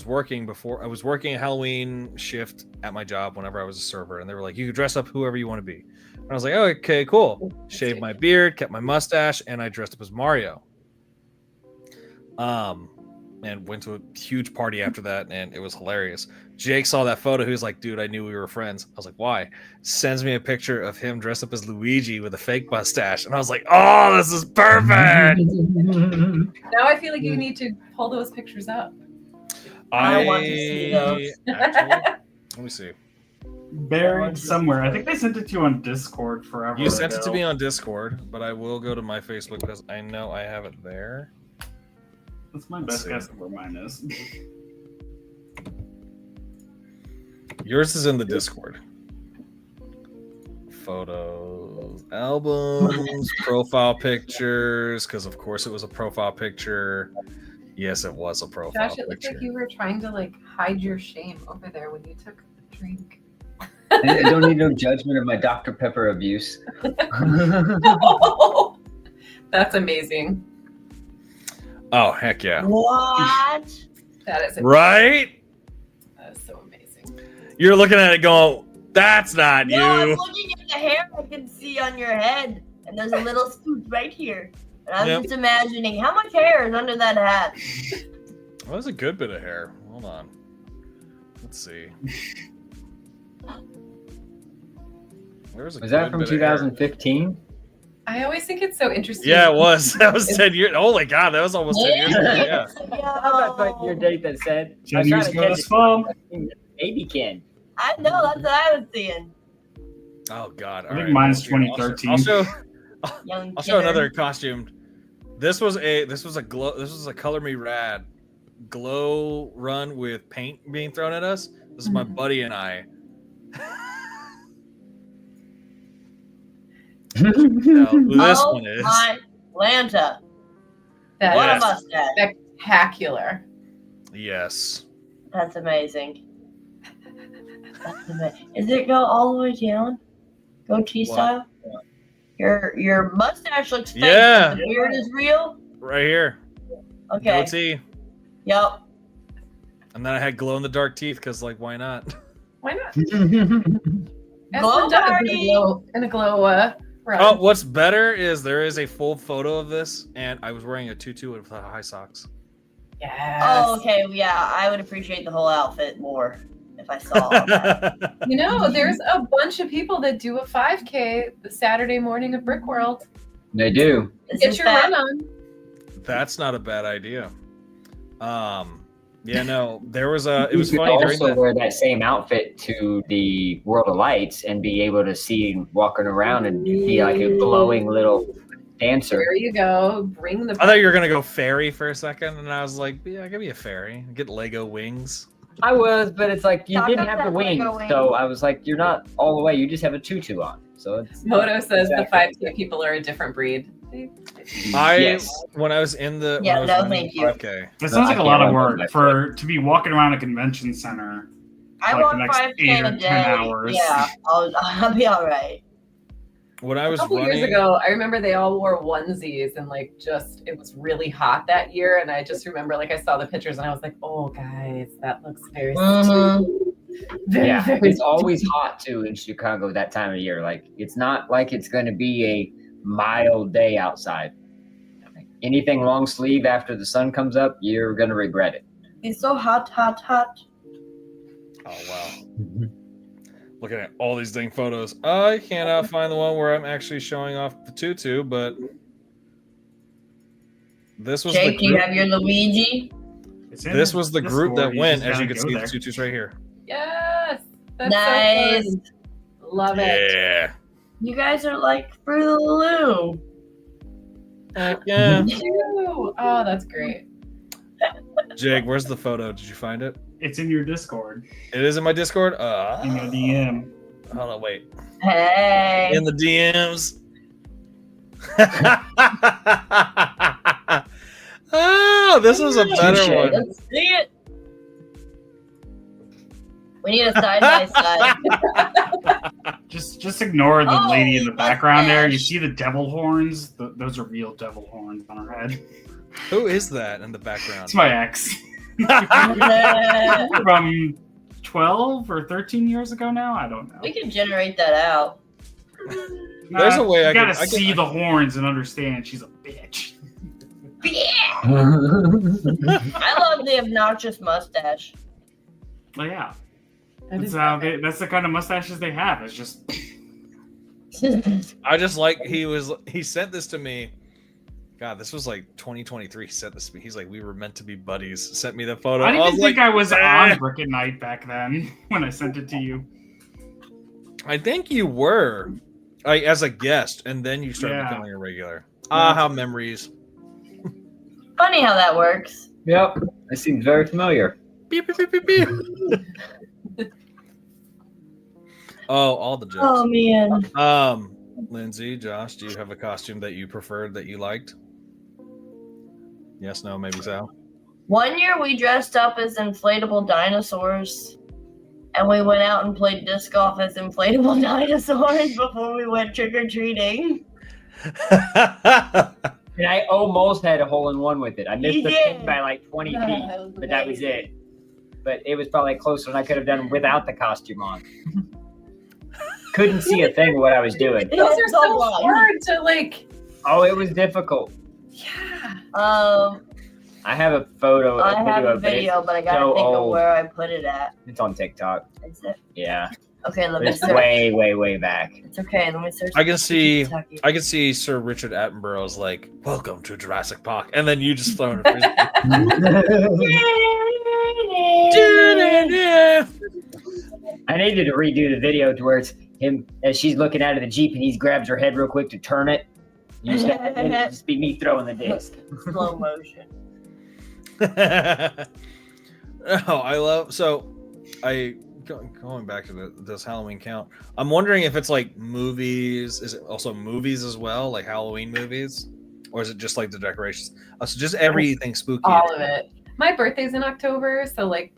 working a Halloween shift at my job whenever I was a server, and they were like, you can dress up whoever you want to be. And I was like, oh, okay, cool. Shaved my beard, kept my mustache, and I dressed up as Mario. And went to a huge party after that, and it was hilarious. Jake saw that photo. He was like, dude, I knew we were friends. I was like, why? Sends me a picture of him dressed up as Luigi with a fake mustache. And I was like, oh, this is perfect. Now I feel like you need to pull those pictures up. I want to see those. Actually, let me see. Buried somewhere. I think they sent it to you on Discord forever. You sent it to ago. me on Discord, but I will go to my Facebook because I know I have it there. That's my Let's best see. guess of where mine is. Yours is in the Discord. Photos, albums, profile pictures, because of course it was a profile picture. Yes, it was a profile Josh, it looks picture. like you were trying to like hide your shame over there when you took a drink. I don't need no judgment of my Dr. Pepper abuse. That's amazing. Oh, heck yeah. What? That is Right? That is so amazing. You're looking at it going, that's not No, I'm you. looking at the hair I can see on your head, and there's a little scoop right here. And I'm Yep. just imagining how much hair is under that hat. Well, that's a good bit of hair. Hold on. Let's see. There's a Was that good from bit of hair. 2015? I always think it's so interesting. Yeah, it was. That was 10 years. Oh my god, that was almost 10 years ago. Yeah. How about your date that said, 10 I'm years trying to ago catch this a fall. baby Ken. I know, that's what I was seeing. Oh god. I All think right. mine's Well, here, 2013. Young I'll show kidder. another costume. This was a color me rad glow run with paint being thrown at us. This is my buddy and I. Tell who this Oh one is. my Lanta. That What a Yes. mustache. spectacular. Yes. That's amazing. That's amazing. Is it go all the way down? Goatee What? style? Your mustache looks fake. Yeah. but The beard is real? Right here. Okay. Goatee. Yep. And then I had glow in the dark teeth because like why not? Why not? Glow party! In a glow run. Oh, what's better is there is a full photo of this, and I was wearing a tutu with high socks. Yes. Oh, okay. Yeah, I would appreciate the whole outfit more if I saw that. You know, there's a bunch of people that do a 5K the Saturday morning of Brick World. They do. This Get is your that- run on. That's not a bad idea. Yeah, no, there was a. It was you could funny during also the. wear that same outfit to the World of Lights and be able to see walking around and be like a glowing little dancer. There you go. Bring the. I thought you were gonna go fairy for a second, and I was like, yeah, I could be a fairy. Get Lego wings. I was, but it's like you Talk didn't about have the that wings, Lego wing. so I was like, you're not all the way. You just have a tutu on, so it's Moto says Exactly. the 5K people are a different breed. Yes. When I was in the Yeah, when I was no, running thank you. 5K. This No, sounds I like a can't lot of run work by to be walking around a convention center. I Like walk the next 5K 8 or a 10 day. hours. Yeah, I'll be all right. When I A was couple running, years ago, I remember they all wore onesies and like just it was really hot that year. And I just remember like I saw the pictures and I was like, oh guys, that looks very Mhm. very, Yeah, very it's always hot too in Chicago that time of year. Like it's not like it's going to be a mild day outside. Anything long sleeve after the sun comes up, you're going to regret it. It's so hot, hot, hot. oh wow, looking at all these dang photos, I cannot find the one where I'm actually showing off the tutu, but this was Jake, the you group, have your Luigi? It's in this was the group that Discord, you went, just as you gotta can go see, there. the tutus right here. Yes. That's Nice. so fun. Love it. Yeah, You guys are like Fruit of the Loom. heck yeah. Ew. Oh, that's great. Jake, where's the photo? Did you find it? It's in your Discord, It is in my Discord. in your DM. Hold on, wait. Hey. In the DMs. Oh, this was a better Touche. one. Let's see it. We need a side by side. Just ignore the Oh, lady in the background there. You mustache. see the devil horns? Those are real devil horns on her head. Who is that in the background? It's my ex. From 12 or 13 years ago now? I don't know. We can generate that out. There's a way you I gotta can- see the horns and understand she's a bitch. I love the obnoxious mustache. Well, yeah. That is That's the kind of mustaches they have. It's just I just like he sent this to me. God, this was like 2023. He sent this to me. He's like, we were meant to be buddies. Sent me the photo. I didn't was even think like, I was "Eh." on Brick Nite back then when I sent it to you. I think you were, like, as a guest, and then you started Yeah. becoming a regular. Ah, how memories. Funny how that works. Yep, that seems very familiar. Beep, beep, beep, beep, beep. Oh, all the jokes. Oh man. Lindsay, Josh, do you have a costume that you preferred that you liked? Yes, no, maybe so. One year we dressed up as inflatable dinosaurs, and we went out and played disc golf as inflatable dinosaurs before we went trick or treating. And I almost had a hole in one with it. I missed the Yeah. pin by like 20 feet, but that was it. But it was probably closer than I could have done without the costume on. Couldn't see a thing of what I was doing. Those are so So long. hard to like. Oh, it was difficult. Yeah. I have a photo. I have a of it. video, but I gotta so think of old. where I put it at. It's on TikTok. Is it? Yeah, Okay, let me it's search. way, way, way back. It's okay, let me search. I can see Kentucky. I can see Sir Richard Attenborough's like, welcome to Jurassic Park, and then you just throwing a frisbee. I needed to redo the video to where it's him as she's looking out of the Jeep and he grabs her head real quick to turn it. You just, it'd just be me throwing the disc. Slow motion. Oh, I love going back to this Halloween count. I'm wondering if it's like movies. Is it also movies as well, like Halloween movies, or is it just like the decorations? So just everything spooky. All of it. My birthday's in October, so like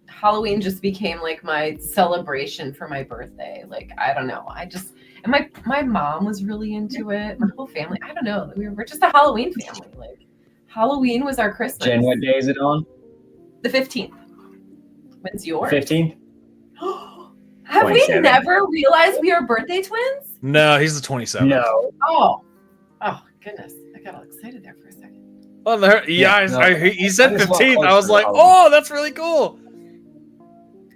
Halloween just became like my celebration for my birthday. Like I don't know, and my mom was really into it. My whole family, I don't know. We're just a Halloween family. Like Halloween was our Christmas. Jen, what day is it on? The 15th. When's yours? 15th? Have we 27. never realized we are birthday twins? No, he's the 27th. No. Oh goodness! I got all excited there for a second. Oh, yeah, no. he said I just want 15th. I was closer to like, Halloween. oh, that's really cool.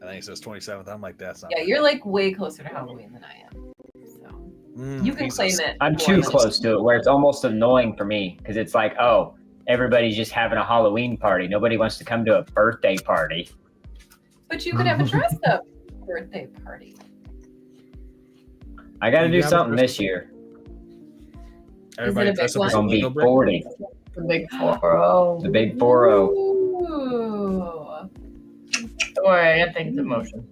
I think he says 27th. I'm like, that's not. Yeah, you're like way closer to Halloween than I am. So you can he's claim a- it. I'm for too me. close to it where it's almost annoying for me because it's like, oh, everybody's just having a Halloween party. Nobody wants to come to a birthday party. But you could have a dress up birthday party. I got to You do have a something Christmas- this year. Everybody Is it a dress big up as It's a going to be Lego brick. 40. The big 4-0. The big 4-0. Ooh. Don't worry, I think it's emotion.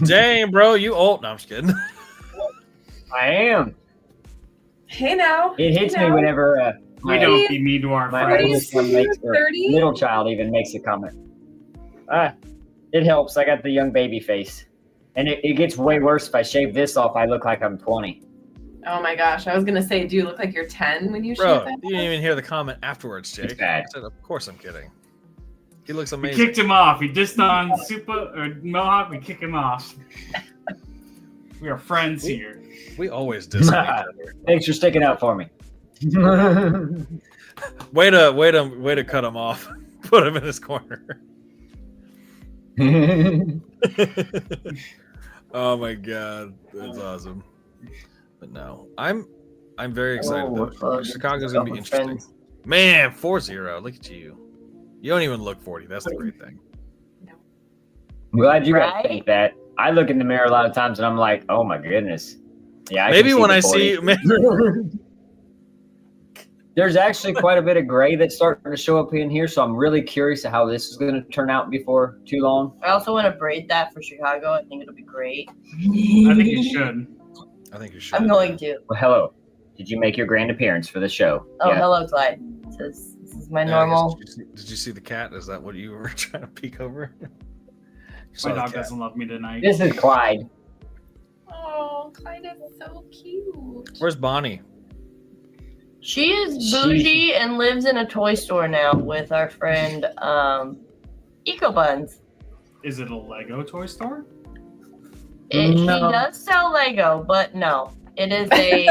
Dang, bro, you old. No, I'm just kidding. I am. Hey now. It hits Hey me now. whenever We don't be mean to our my What are you, friends. oldest one makes or 30? middle child even makes a comment. It helps. I got the young baby face. And it gets way worse if I shave this off. I look like I'm 20. Oh my gosh! I was gonna say, do you look like you're 10 when you Bro, shave that? you didn't even hear the comment afterwards, Jake. It's bad. I said, of course I'm kidding. He looks We amazing. kicked him off. He dissed on Super or Mohawk. We kick him off. We are friends here. We always diss each other. Thanks for sticking up for me. Way to cut him off. Put him in his corner. Oh my god, that's awesome. But no, I'm very excited Oh, though. fuck. Chicago's gonna be Couple interesting. friends. Man, 4-0. Look at you. You don't even look 40. That's the great thing. I'm glad you guys Right? think that. I look in the mirror a lot of times and I'm like, oh my goodness. Yeah, I Maybe can when the I 40. see, There's actually quite a bit of gray that's starting to show up in here, so I'm really curious of how this is going to turn out before too long. I also want to braid that for Chicago. I think it'll be great. I think you should. I think you should. I'm going to. Well, hello. Did you make your grand appearance for the show? Oh, Yeah. hello, Clyde. It says This is my Yeah, I guess, normal. did you see the cat? Is that what you were trying to peek over? Saw My the dog cat. doesn't love me tonight. This is Clyde. Oh, Clyde is so cute. Where's Bonnie? She is bougie and lives in a toy store now with our friend Eco Buns. Is it a Lego toy store? She No. does sell Lego, but no, it is a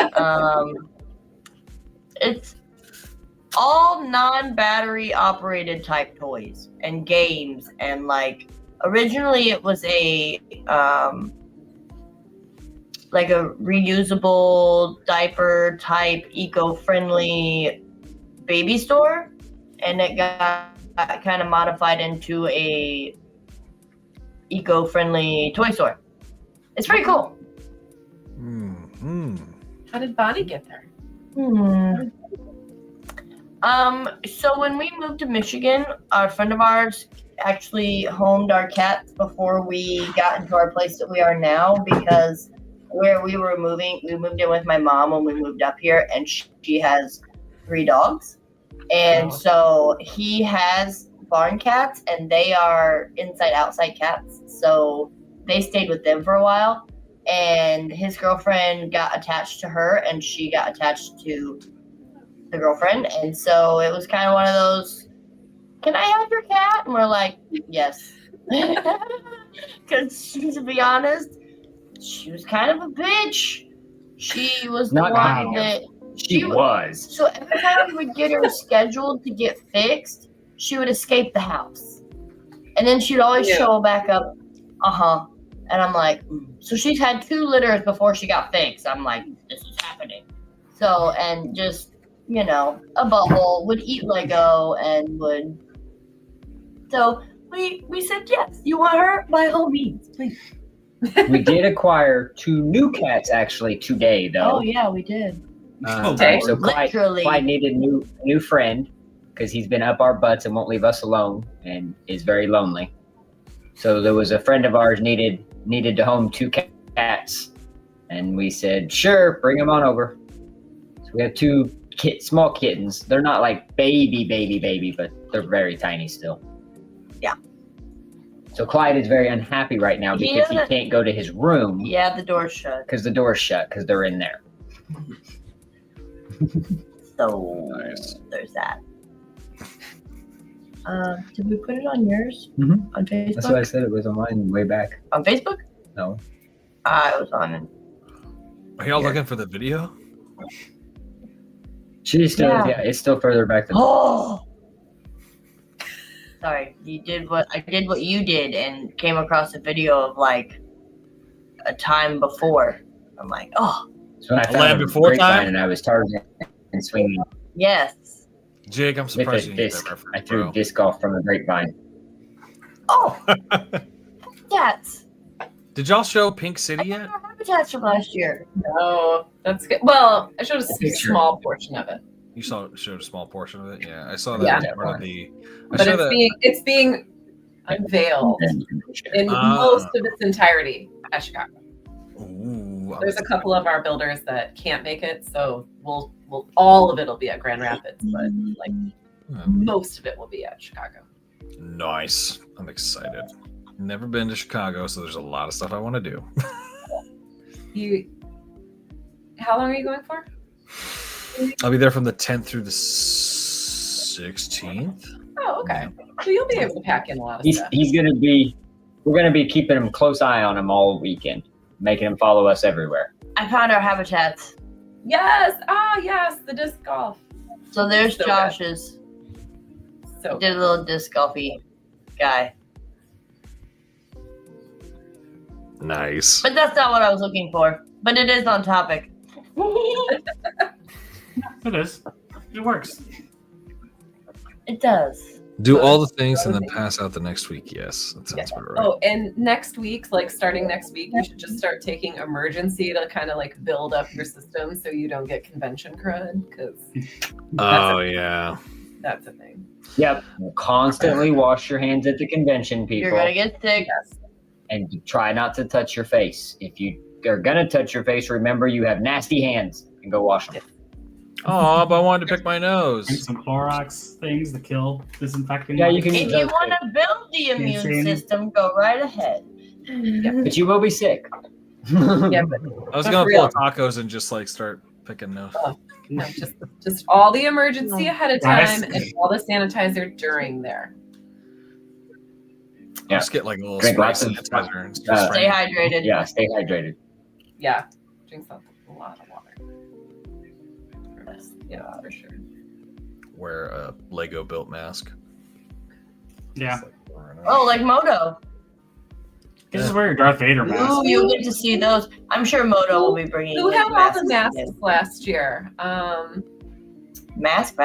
it's all non-battery operated type toys and games, and like originally it was a like a reusable diaper type eco-friendly baby store, and it got kind of modified into a eco-friendly toy store. It's pretty cool. Mm-hmm. How did Bonnie get there? So when we moved to Michigan, a friend of ours actually homed our cats before we got into our place that we are now, because where we were moving, we moved in with my mom when we moved up here, and she has 3 dogs. And so he has barn cats, and they are inside-outside cats. So they stayed with them for a while, and his girlfriend got attached to her, and she got attached to the girlfriend. And so it was kind of one of those, can I have your cat? And we're like, yes. Because to be honest, she was kind of a bitch. She was the Not one kind of. that She was. so every time we would get her scheduled to get fixed, she would escape the house. And then she'd always show back up, and I'm like, so she's had 2 litters before she got fixed. I'm like, this is happening. So, and just, you know, a butthole, would eat Lego and would. So we said, yes, you want her? By all means, please. We did acquire 2 new cats actually today, though. Oh, yeah, we did. Okay. So Literally. Clyde needed a new friend because he's been up our butts and won't leave us alone and is very lonely. So there was a friend of ours needed to home 2 cats, and we said, sure, bring them on over. So we have 2 small kittens. They're not like baby, but they're very tiny still. Yeah. So Clyde is very unhappy right now because he can't go to his room. Yeah, the door's shut. Because the door's shut because they're in there. So there's that. Did we put it on yours? Mhm. On Facebook? That's what I said. It was on mine way back. On Facebook? No. It was on. Are y'all looking for the video? She's still, yeah, it's still further back than. Oh. Sorry, I did what you did and came across a video of like a time before. I'm like, oh. So when I Land found Before Time? and I was Tarzan and swinging Yes. Jake, I'm with surprised a you didn't get disc. that reference, I threw bro. disc golf from a grapevine. Oh. Habitats. Did y'all show Pink I City got yet? our habitats from last year. No, that's good. Well, I showed a picture. small portion of it, You showed a small portion of it. Yeah, I saw that Yeah. as part of the. I but saw that. it's being unveiled in most of its entirety at Chicago. Ooh, There's a couple of our builders that can't make it, so we'll all of it will be at Grand Rapids, but like most of it will be at Chicago. Nice. I'm excited. Never been to Chicago, so there's a lot of stuff I want to do. How long are you going for? I'll be there from the 10th through the 16th. Oh, okay. So you'll be able to pack in a lot of stuff. He's gonna be. We're gonna be keeping him close eye on him all weekend, making him follow us everywhere. I found our habitats. Yes. Yes, the disc golf. So there's So good. Josh's. So Did a little disc golfy guy. Nice. But that's not what I was looking for. But it is on topic. It is. It works. It does. Do all the things and then pass out the next week. Yes, that sounds about right. Oh, and next week, like starting next week, you should just start taking emergency to kind of like build up your system so you don't get convention crud, because Oh yeah. that's a thing. Yep. Constantly wash your hands at the convention, people, You're gonna get sick. Yes. and try not to touch your face. If you are gonna touch your face, remember you have nasty hands and go wash them. Oh, but I wanted to pick my nose. Drink some Clorox things to kill disinfecting. Yeah, you can If eat you those want to build the immune Insane. system, go right ahead. but you will be sick. Yeah, but I was But gonna for pull real. tacos and just like start picking nose. no, just all the emergency ahead of Guys. time and all the sanitizer during there. Yeah. Just get like a little Drink spray lots of- sanitizer and start uh, Stay spraying. hydrated. Yeah, stay hydrated. Yeah, drink a lot of water. Yeah, for sure. Wear a Lego built mask. Yeah. Oh, like Moto. This is where your Darth Vader mask. Ooh, you'll get to see those. I'm sure Moto will be bringing. Who like, had all the masks masks in. last year? Mask,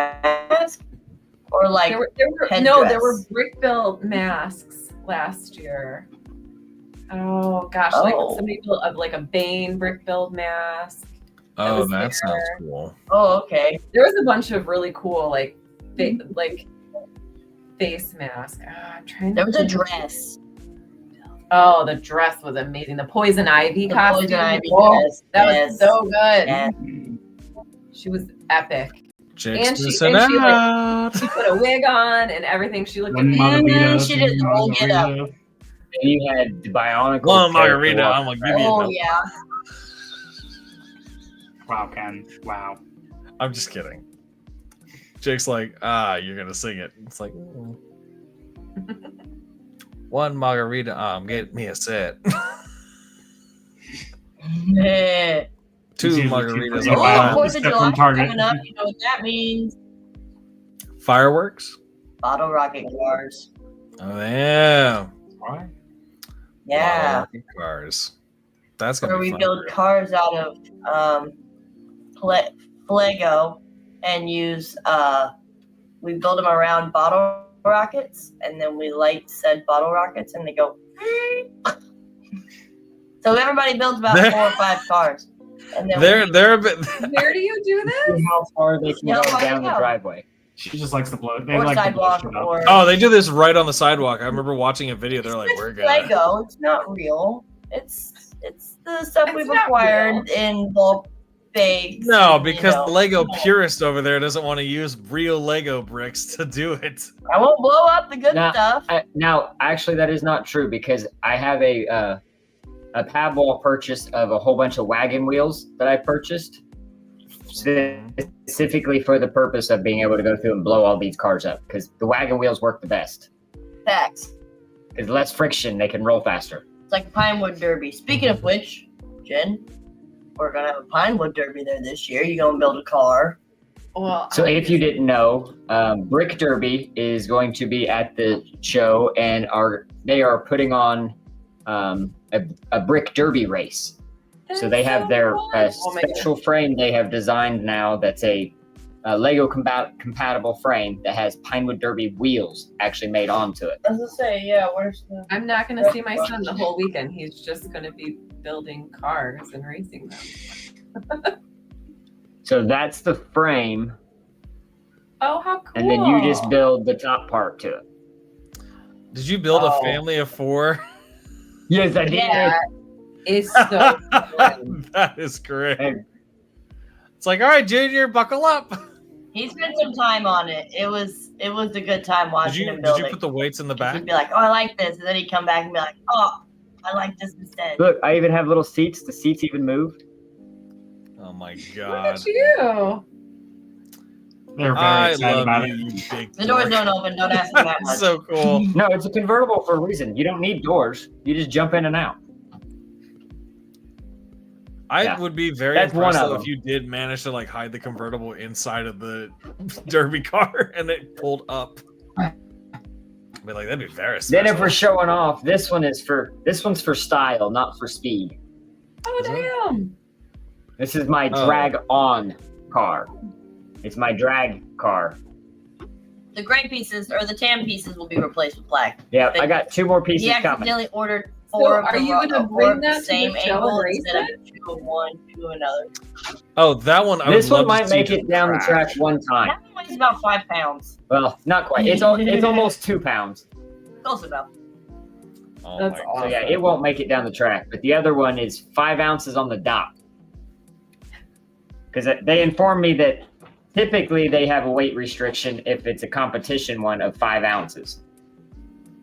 or like there were headdress. brick built masks last year. Oh gosh, like Oh. somebody built like a Bane brick build mask. Oh, was that sounds there. cool. Oh, okay. There was a bunch of really cool like face mask. I'm trying to There was a think. dress. Oh, the dress was amazing. The poison ivy The costume. poison ivy Oh, dress. that yes. was so good. Yes. She was epic. Jake's And she- missing and she, like- out. She put a wig on and everything. She looked One amazing. margarita. she did the whole get up. margarita. And you had the bionicle. One character margarita, walk I'm gonna give you Oh another. yeah. Wow, Ken. Wow. I'm just kidding. Jake's like, you're gonna sing it. It's like, one margarita, get me a set. Yeah. Two It's usually margaritas. two on for Oh, Wow. that. 4th of Step July from Target. coming up. You know what that means? Fireworks. Bottle rocket cars. Oh yeah. Why? Yeah. Rocket cars. That's gonna Where be we fun. build cars out of Lego and use we build them around bottle rockets and then we light said bottle rockets and they go. So everybody builds about 4 or 5 cars. And then They're a bit. Where do you do this? See how far they can Yeah, go find down the out. driveway. She just likes to blow. They or like to blow sidewalk shit up. or Oh, they do this right on the sidewalk. I remember watching a video. They're like, it's "We're gonna." Lego. It's not real. It's the stuff It's we've not acquired in bulk bags. No, and, because you know. the Lego purist over there doesn't want to use real Lego bricks to do it. I won't blow up the good Nah, stuff. Now, actually, that is not true because I have a pad wall purchase of a whole bunch of wagon wheels that I purchased specifically for the purpose of being able to go through and blow all these cars up because the wagon wheels work the best. Facts. Because less friction, they can roll faster. It's like a Pinewood Derby. Speaking of which, Jen, we're gonna have a Pinewood Derby there this year. You gonna build a car? Well, So if you didn't know, Brick Derby is going to be at the show and they are putting on a Brick Derby race. So they have their Oh my special frame they have designed now that's a Lego compatible frame that has Pinewood Derby wheels actually made onto it. I was gonna say, yeah. Where's the? I'm not going to see my son the whole weekend. He's just going to be building cars and racing them. So that's the frame, Oh, how cool! and then you just build the top part to it. Did you build a Oh. family of 4? Yes, I did. Yeah, it's so fun. That is great. Hey. It's like, all right, Junior, buckle up. He spent some time on it. It was a good time Did watching you him build did you it. put the weights in the back? He'd be like, "Oh, I like this," and then he'd come back and be like, "Oh, I like this instead." Look, I even have little seats. The seats even move. Oh my Look god. at you. They're very I excited love about you, it. you big The doors dork. don't open. Don't ask me that much. That's so cool. No, it's a convertible for a reason. You don't need doors. You just jump in and out. I Yeah. would be very That's one impressed of though if them. you did manage to like hide the convertible inside of the derby car and it pulled up. I'd be like, that'd be very Then if special. we're showing off, this one's for style, not for speed. Oh, Is it? damn. This is my Oh. drag on car. It's my drag car. The gray pieces or the tan pieces will be replaced with black. Yeah, I got 2 more pieces He coming. accidentally ordered So 4 of are the you ro- gonna 4 bring of the that to the same show angle and race instead it? of 2 of one, 2 of another. Oh, that one. I This would one love to might see make just it down the track crash. one time. That one weighs about 5 pounds. Well, not quite. It's almost 2 pounds. Close enough. Oh That's my awesome. So yeah, it won't make it down the track. But the other one is 5 ounces on the dot. Because they informed me that Typically, they have a weight restriction if it's a competition one of 5 ounces.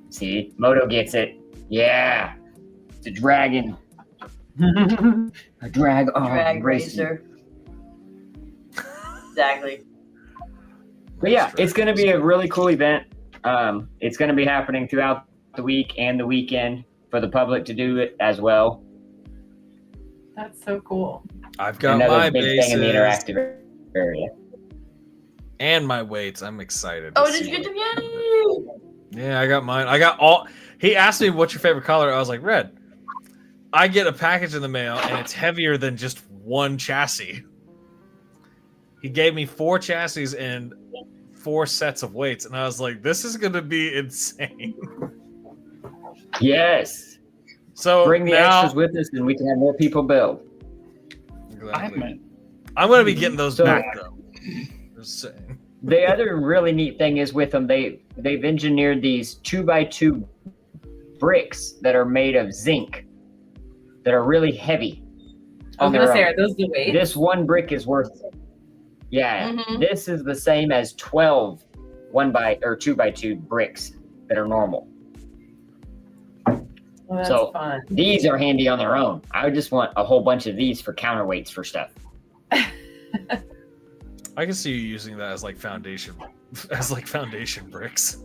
See, Moto gets it. Yeah, it's a dragon. A drag Drag racing. racer. Exactly. But yeah, it's going to be a really cool event. It's going to be happening throughout the week and the weekend for the public to do it as well. That's so cool. I've got Another my big bases thing in the interactive area. and my weights. I'm excited. Oh, to did see you get what- them? Yay! Yeah, I got mine. I got all. He asked me what's your favorite color. I was like red. I get a package in the mail and it's heavier than just one chassis. He gave me 4 chassis and 4 sets of weights, and I was like, "This is gonna be insane." Yes. So Bring the now, extras with us and we can have more people build. Exactly. I'm gonna be getting those So- back though. Just saying. The other really neat thing is with them, they've engineered these 2x2 bricks that are made of zinc that are really heavy. I was on gonna their say, own. are those the weights? This one brick is worth, Mhm. this is the same as 12 2x2 bricks that are normal. Oh, that's so- fun. These are handy on their own. I would just want a whole bunch of these for counterweights for stuff. I can see you using that as like foundation bricks.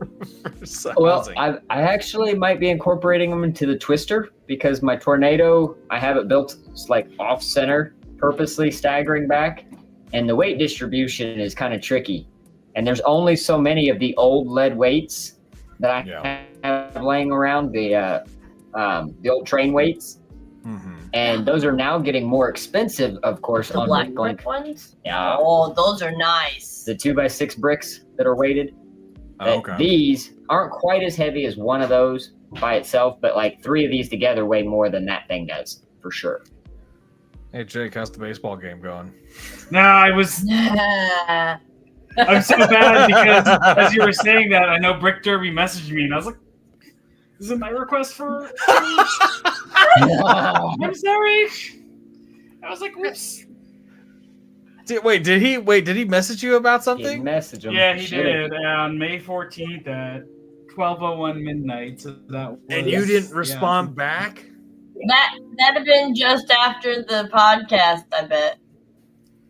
for Well, housing. I actually might be incorporating them into the twister because my tornado, I have it built like off center, purposely staggering back, and the weight distribution is kind of tricky. And there's only so many of the old lead weights that I have laying around, the old train weights, Mhm. and those are now getting more expensive, of course, The on black like brick ones? yeah, Oh, those are nice. the 2x6 bricks that are weighted. Oh, okay. These aren't quite as heavy as one of those by itself, but like 3 of these together weigh more than that thing does, for sure. Hey Jake, how's the baseball game going? No, I'm so bad because as you were saying that, I know Brick Derby messaged me, and I was like, "Is it my request for?" I'm sorry. I was like, "Whoops." Did he message you about You something? message them. Yeah, he Should've. did on May 14th at 12:01 midnight. So that was, And you didn't yeah. respond back? That'd have been just after the podcast, I bet.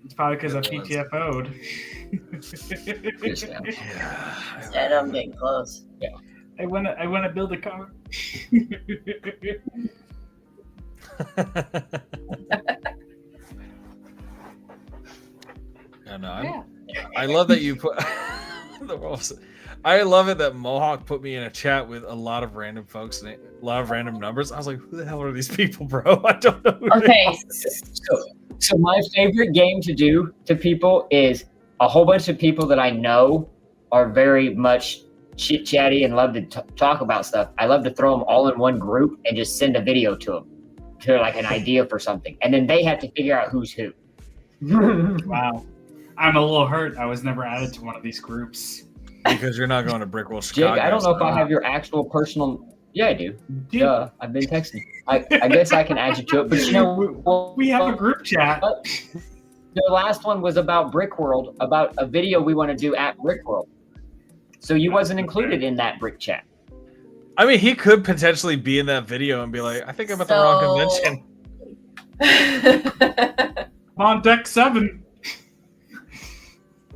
It's probably because I It was. PTFO'd. Just now. Yeah. Yeah, I'm getting close. I wanna build a car. I know. I love that you put. I love it that Mohawk put me in a chat with a lot of random folks, and a lot of random numbers. I was like, "Who the hell are these people, bro?" I don't know. Who they Okay, are. So my favorite game to do to people is a whole bunch of people that I know are very much chit chatty and love to talk about stuff. I love to throw them all in one group and just send a video to them, to like an idea for something, and then they have to figure out who's who. Wow. I'm a little hurt. I was never added to one of these groups. Because you're not going to Brickwell, Jake, Chicago. I don't know if I so- have your actual personal. Yeah, I do. Dude, Yeah, I've been texting. I guess I can add you to it, but you know, we have a group chat. The last one was about Brick World, about a video we want to do at Brick World. So you wasn't included in that Brick chat. I mean, he could potentially be in that video and be like, "I think I'm at the wrong So- convention." I'm on deck 7.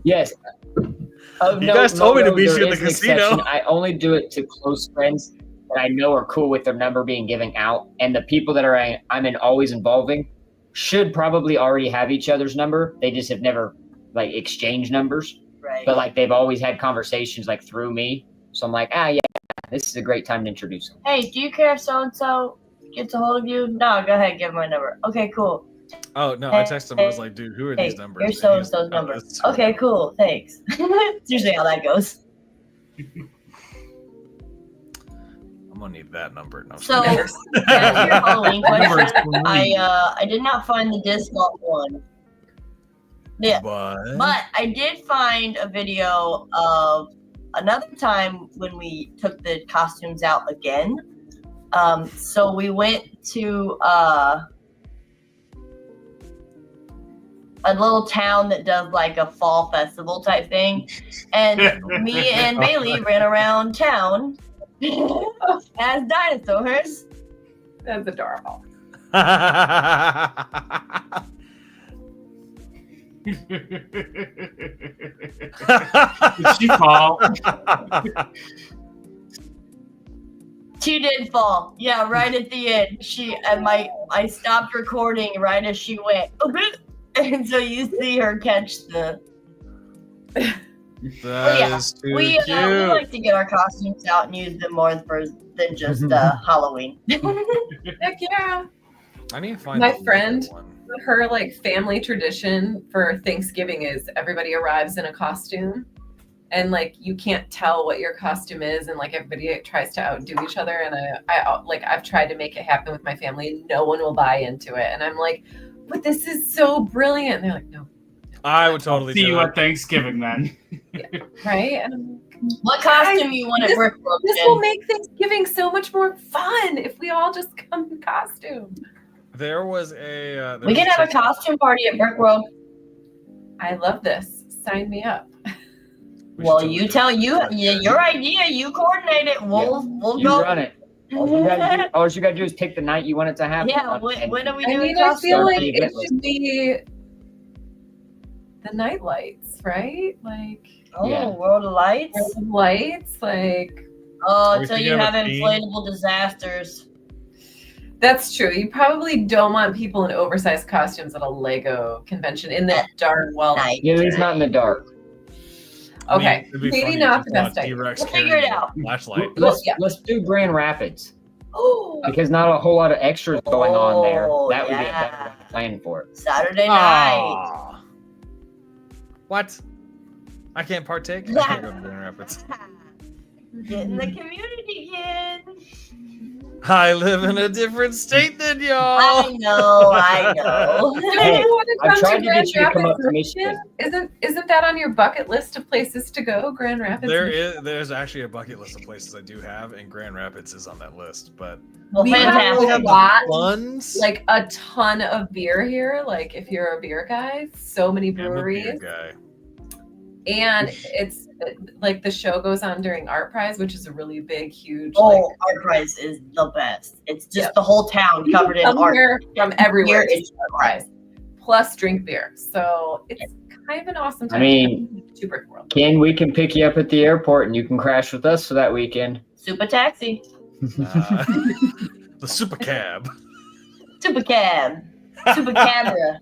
Yes. You guys told me to meet you in the there is an casino. exception. I only do it to close friends that I know are cool with their number being given out, and the people that I'm in always involving should probably already have each other's number. They just have never like exchanged numbers, right. but like they've always had conversations like through me. So I'm like, yeah, this is a great time to introduce them. Hey, do you care if so and so gets a hold of you? No, go ahead, give my number. Okay, cool. Oh no, I texted him. I was like, "Dude, who are Hey, these numbers?" here's And so and he's- so's oh, number. that's- Okay, cool. Thanks. It's usually how that goes. I'm gonna need that number. No, I'm So, just to answer your Halloween Number is question, three. I did not find the disc golf one. Yeah, kidding. but I did find a video of another time when we took the costumes out again. So we went to a little town that does like a fall festival type thing, and me and Bailey ran around town as dinosaurs. That's adorable. Did she fall? She did fall. Yeah, right at the end. I stopped recording right as she went. And so you see her catch the. That is too we cute. like to get our costumes out and use them more than just Halloween. Heck yeah. I need to find My the friend- one. Her like family tradition for Thanksgiving is everybody arrives in a costume, and like you can't tell what your costume is, and like everybody tries to outdo each other. And I've tried to make it happen with my family. No one will buy into it, and I'm like, but this is so brilliant. And they're like, no, I would totally See do you that. at Thanksgiving then. right? And I'm like, What costume you want at Brick this will make Thanksgiving so much more fun if we all just come in costume. There was a. We can have a costume party at Brick World. I love this. Sign me up. Well, you tell your idea. You coordinate it. We'll You go. run it. All you gotta do is pick the night you want it to happen. Yeah. on, and When are we I doing mean, I costume? feel like the it event list. should be the night lights, right? Like Yeah. World of Lights. lights, like Oh, we so should you have have a theme. inflatable disasters. that's true. You probably don't want people in oversized costumes at a Lego convention in the dark. Well, Night. Yeah, it's not in the dark. okay, it'd be maybe funny not if the you saw best idea. T-Rex We'll figure it carrying a out. Flashlight. Let's do Grand Rapids Oh, because not a whole lot of extras going on there. Oh, That would be a yeah. better plan for it. Saturday night. Aw. What? I can't partake? I can't go to Grand Rapids. Get in the community, kid. I live in a different state than y'all. I know. Hey, You want to I've come tried to to Grand get you to come up Rapids, to Michigan. Isn't that on your bucket list of places to go? Grand Rapids. There's actually a bucket list of places I do have, and Grand Rapids is on that list. But Well, We have fantastic. a lot, funds, like a ton of beer here. Like if you're a beer guy, so many I'm a beer breweries. guy. And it's like the show goes on during Art Prize, which is a really big, huge. Oh, like, Art Prize is the best. It's just Yep. the whole town covered in come art. here from everywhere. Beer to is Art Prize, plus drink beer. So it's kind of an awesome time. I mean, to Brick World. Ken, we can pick you up at the airport and you can crash with us for that weekend. Super taxi. The super cab. Super cab. Super camera.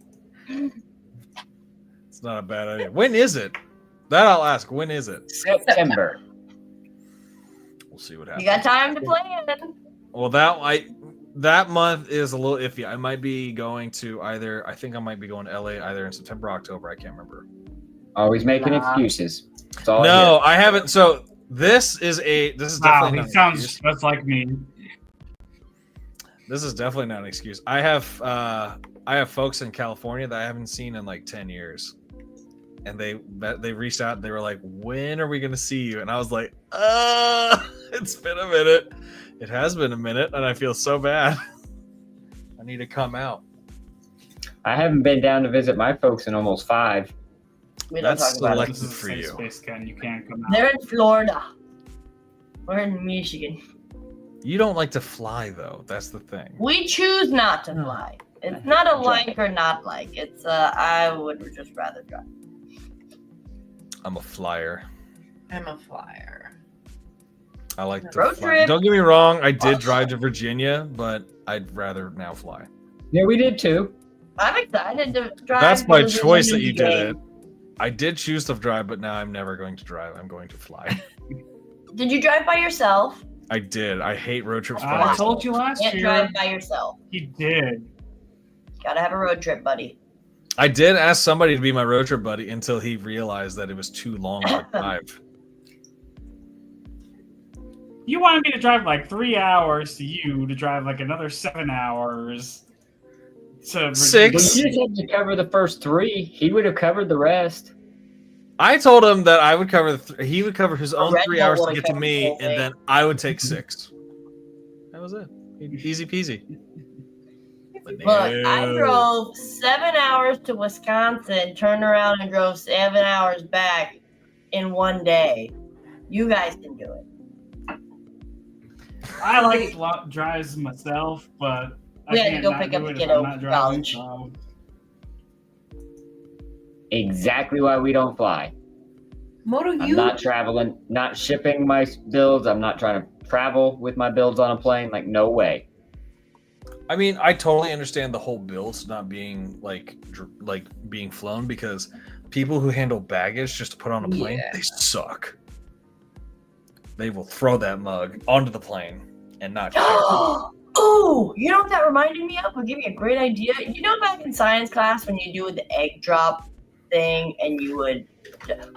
It's not a bad idea. When is it? That I'll ask. When is it? September. We'll see what You happens. got time to plan. Well, that month is a little iffy. I might be going to I think I might be going to LA either in September or October. I can't remember. Always making Nah. excuses. That's all I No, I haven't. So this is Wow, definitely he not an sounds excuse. just like me. This is definitely not an excuse. I have folks in California that I haven't seen in like 10 years. And they reached out and they were like, when are we going to see you? And I was like, it's been a minute. It has been a minute. And I feel so bad. I need to come out. I haven't been down to visit my folks in almost 5. We don't That's talk about select- it. This is a for safe you. space, Ken. You can't come out. They're in Florida. We're in Michigan. You don't like to fly, though. That's the thing. We choose not to fly. It's not a like or not like. It's I would just rather drive. I'm a flyer. I'm a flyer. I like to Road fly. trip. Don't get me wrong. I did drive to Virginia, but I'd rather now fly. Yeah, we did too. I'm excited to drive. That's by to the choice that you did game. it. I did choose to drive, but now I'm never going to drive. I'm going to fly. Did you drive by yourself? I did. I hate road trips. by I myself. told you last Can't year. drive by yourself. He did. Gotta have a road trip, buddy. I did ask somebody to be my road trip buddy until he realized that it was too long of a drive. You wanted me to drive like 3 hours to you to drive like another 7 hours to Six. Well, you just had to cover the first 3. He would have covered the rest. I told him that I would cover he would cover his own Red 3 Bull hours to would've get to covered the me, whole and thing. then I would take 6. That was it. Easy peasy. Look, I drove 7 hours to Wisconsin, turned around and drove 7 hours back in one day. You guys can do it. I like drives myself, but We I had to can't go not pick do up the it if kiddo I'm not from driving. college. So. Exactly why we don't fly. Moto, I'm you not traveling, not shipping my builds. I'm not trying to travel with my builds on a plane. Like, no way. I mean, I totally understand the whole builds not being like being flown because people who handle baggage just to put on a plane, Yeah. they suck. They will throw that mug onto the plane and not care. Oh, you know what that reminded me of? Will give me a great idea. You know, back in science class when you do the egg drop thing, and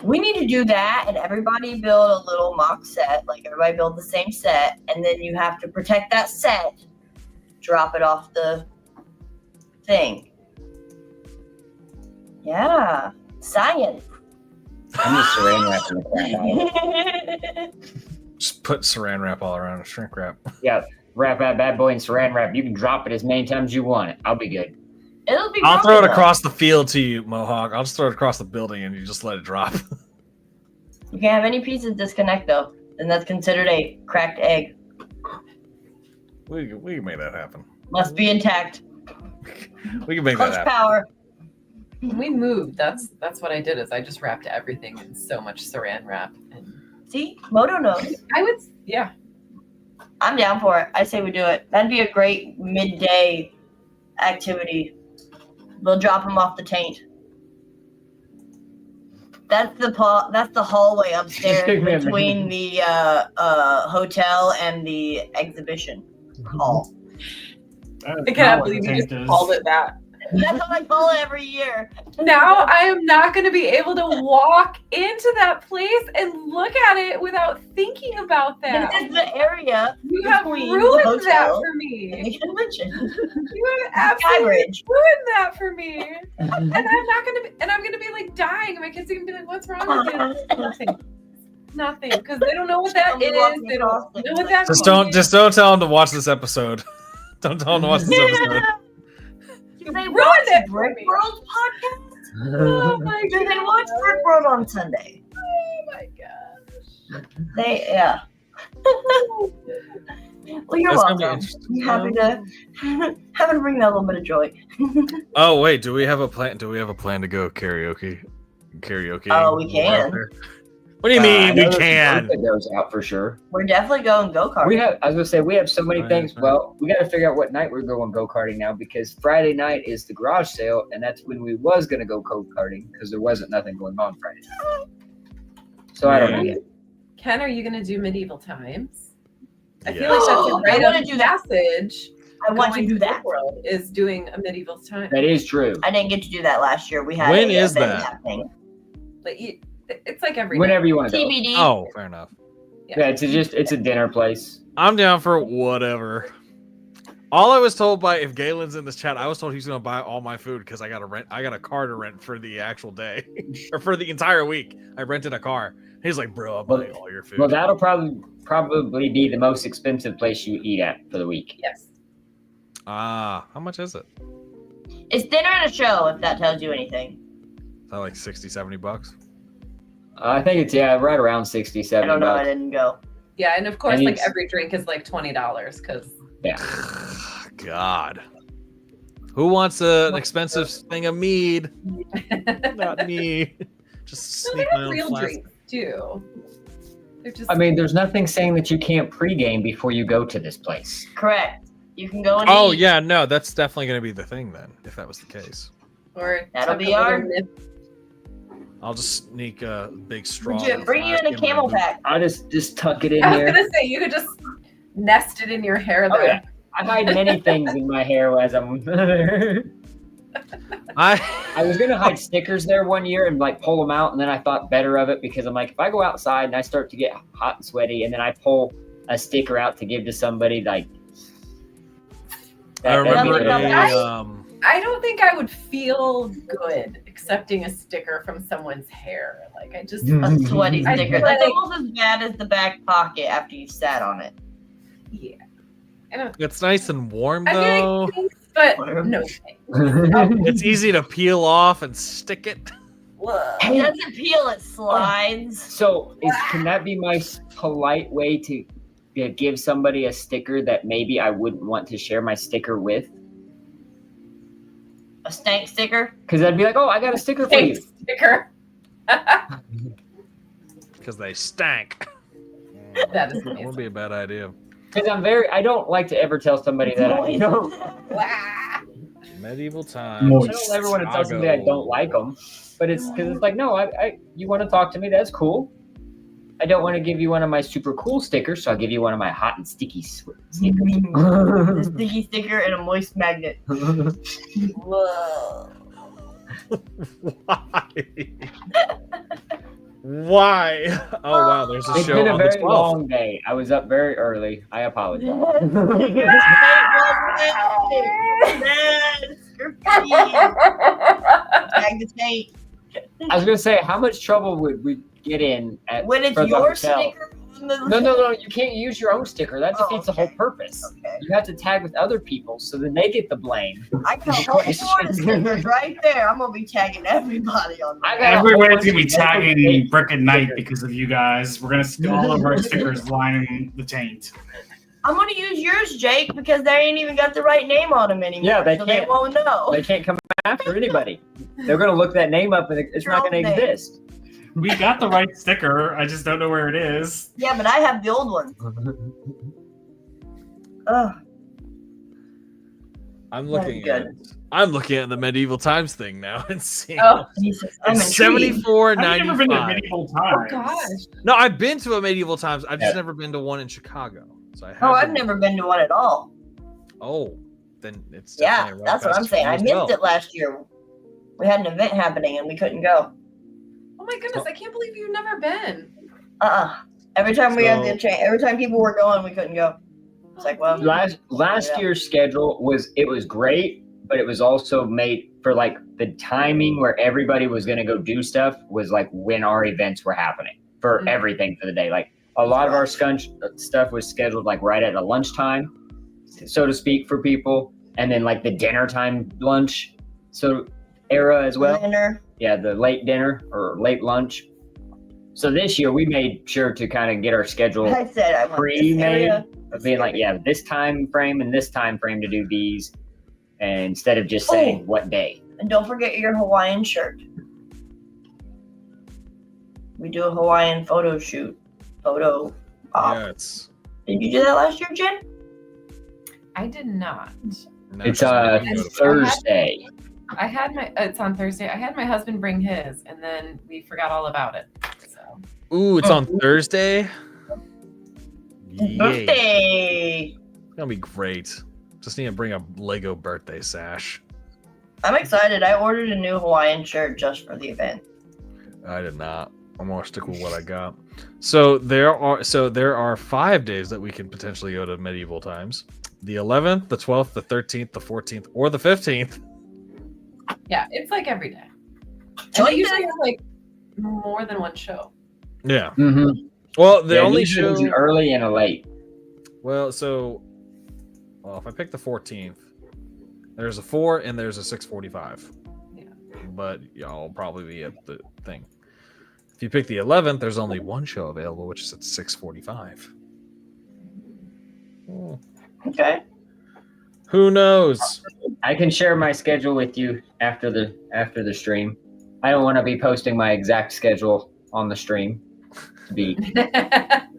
we need to do that, and everybody build a little mock set. Like everybody build the same set, and then you have to protect that set. Drop it off the thing. Yeah, science. I'm just saran wrapping the crap out of it. Just put saran wrap all around a shrink wrap. Yeah, wrap that bad boy in saran wrap. You can drop it as many times as you want it. I'll be good. It'll be. I'll throw it rolling, across the field to you, Mohawk. I'll just throw it across the building and you just let it drop. You can't have any pieces disconnect though, and that's considered a cracked egg. We can make that happen. Must be intact. We can make that Clutch happen. power. when we moved, that's what I did is I just wrapped everything in so much saran wrap. And See, Moto knows. I would, yeah. I'm down for it. I say we do it. That'd be a great midday activity. We'll drop them off the taint. That's the hallway upstairs between the hotel and the exhibition hall. I cannot believe you just called it that. That's what I call it every year. Now I am not going to be able to walk into that place and look at it without thinking about that. This is the area You have between the ruined hotel that for and me. the convention. You have absolutely Skybridge. ruined that for me. And I'm not going to be, and I'm going to be like dying. And my kids are going to be like, what's wrong with you? Nothing. Nothing. Because they don't know what that is. They don't know what that means. Just don't tell them to watch this episode. Don't tell them to watch this episode. Do they Ruined watch it for Brick me. World podcast? Oh my Do they watch Brick World on Sunday? Oh my gosh. Yeah. Well, you're That's gonna be welcome. interesting. Happy to bring that little bit of joy. Oh wait, do we have a plan? Do we have a plan to go karaoke? Oh, we can. What do you I mean know we there's a can? group that goes out for sure. We're definitely going go-kart. We have, I was gonna say, we have so many Right, things. right. Well, we got to figure out what night we're going go karting now because Friday night is the garage sale, and that's when we was gonna go go karting because there wasn't nothing going on Friday night. So I don't know yet. Ken, are you going to do medieval times? I feel Yeah. like that's a I right wanna up do that. message. I want to going do that. Brick World is doing a medieval time. That is true. I didn't get to do that last year. We had When a is event that? happening. Like, it's like every Whenever you want to go. TBD. Oh, fair enough. Yeah, it's a dinner place. I'm down for whatever. All I was told by if Galen's in this chat, I was told he's gonna buy all my food because I got a car to rent for the actual day or for the entire week. I rented a car. He's like, bro, I'll buy all your food. Well, that'll probably be the most expensive place you eat at for the week. Yes. How much is it? It's dinner and a show, if that tells you anything. Is that like 60, 70 bucks? I think it's right around 60, I 70 don't know. I bucks. didn't go. Yeah, and of course, And like it's- every drink is like $20 because God. Who wants an expensive thing of mead? Not me. Just they sneak my have own real flask. drinks too. They're just. I mean, there's nothing saying that you can't pregame before you go to this place. Correct. You can go and Oh eat. yeah, no, that's definitely gonna be the thing then, if that was the case. or That'll tuck be a little our- nip. I'll just sneak a big straw. Bring you in a camel pack. I just tuck it in I was here. gonna say you could just nest it in your hair Oh, there. yeah. I hide many things in my hair as I'm. I was gonna hide stickers there one year and like pull them out, and then I thought better of it because I'm like, if I go outside and I start to get hot and sweaty, and then I pull a sticker out to give to somebody, like. I that'd remember be Like really- I don't think I would feel good accepting a sticker from someone's hair. Like I just A sweaty I sticker. feel That's like- almost as bad as the back pocket after you sat on it. yeah. I don't. It's nice and warm I feel though. like things but Whatever. no. It's easy to peel off and stick it. It doesn't peel, it slides. So, can that be my polite way to give somebody a sticker that maybe I wouldn't want to share my sticker with? A stank sticker? Because I'd be like, oh, I got a sticker for you. Sticker. Because they stank. That is That would be a bad idea. Because I don't like to ever tell somebody that I don't. Medieval times. Moist. I don't ever want to tell somebody I don't like them. But it's because it's like, no, you want to talk to me? That's cool. I don't want to give you one of my super cool stickers, so I'll give you one of my hot and sticky stickers. A sticky sticker and a moist magnet. Whoa. Why? Why? Oh wow, there's a It's show been a on the very 12th. long day. I was up very early. I apologize. Tag the tape. I was gonna say, how much trouble would we get in at When it's for the your hotel? sticker on the No, you can't use your own sticker. That Oh, defeats the whole purpose. Okay. You have to tag with other people so then they get the blame. I got a whole board of stickers right there. I'm gonna be tagging everybody on I that. got a Everywhere's whole gonna be bunch of tagging fake Brick Nite stickers. because of you guys. We're gonna see all of our stickers lining the taint. I'm gonna use yours, Jake, because they ain't even got the right name on them anymore. Yeah, they so can't. They won't know. They can't come after anybody. They're gonna look that name up and it's Your not gonna own name. exist. We got the right sticker. I just don't know where it is. Yeah, but I have the old one. Ugh. I'm That'd looking be at good. I'm looking at the medieval times thing now and seeing Oh, Jesus, I'm it's intrigued. I've never been to 74.95. medieval oh times. gosh. No, I've been to a medieval times. I've just Yeah. never been to one in Chicago. So I have Oh, I've been- never been to one at all. Oh, then it's Yeah, definitely that's what I'm saying. I missed it last year. We had an event happening and we couldn't go. Oh my goodness, I can't believe you've never been. Every time we had So- the every time people were going, we couldn't go. It's like, well, Last Yeah. year's schedule was great, but it was also made for like the timing where everybody was gonna go do stuff was like when our events were happening for Mhm. everything for the day. Like a lot of our stuff was scheduled like right at a lunchtime, so to speak, for people, and then like the dinner time lunch era as well. dinner. Yeah, the late dinner or late lunch. So this year we made sure to kind of get our schedule I said I want this pre-made area. of being like, yeah, this time frame and this time frame to do these, and instead of just saying what day. And don't forget your Hawaiian shirt. We do a Hawaiian photo shoot. Photo op. Yeah, it's Did you do that last year, Jen? I did not. no, It's just go to- Thursday. I had it's on Thursday. I had my husband bring his, and then we forgot all about it. So Ooh, it's on Thursday. Yay. Birthday. It's gonna be great. Just need to bring a Lego birthday sash. I'm excited. I ordered a new Hawaiian shirt just for the event. I did not. I'm gonna stick with what I got. So there are 5 days that we can potentially go to medieval times: the 11th, the 12th, the 13th, the 14th, or the 15th. yeah, it's like every day. And Join they usually the- have like more than one show. Yeah. Mm-hmm. Well, the only show. an early and a late. Well, if I pick the 14th, there's a 4 and there's a 6:45. Yeah. But y'all probably be at the thing. If you pick the 11th, there's only one show available, which is at 6:45. Okay. Who knows? I can share my schedule with you after the stream. I don't want to be posting my exact schedule on the stream to be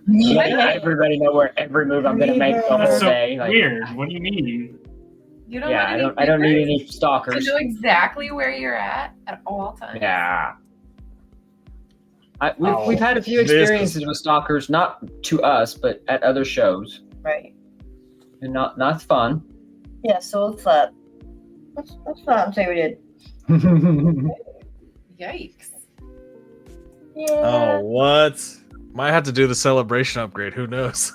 letting everybody know where every move I'm gonna make the That's whole so day. Like, weird. What do you mean? You don't yeah, want I don't need papers any to stalkers. know exactly where you're at all times. Yeah. Oh, We've had a few this is- experiences with stalkers, not to us, but at other shows, Right. and not fun. Yeah, so what's that? Let's not say we did. Yikes. Yeah. Oh, what? Might have to do the celebration upgrade. Who knows?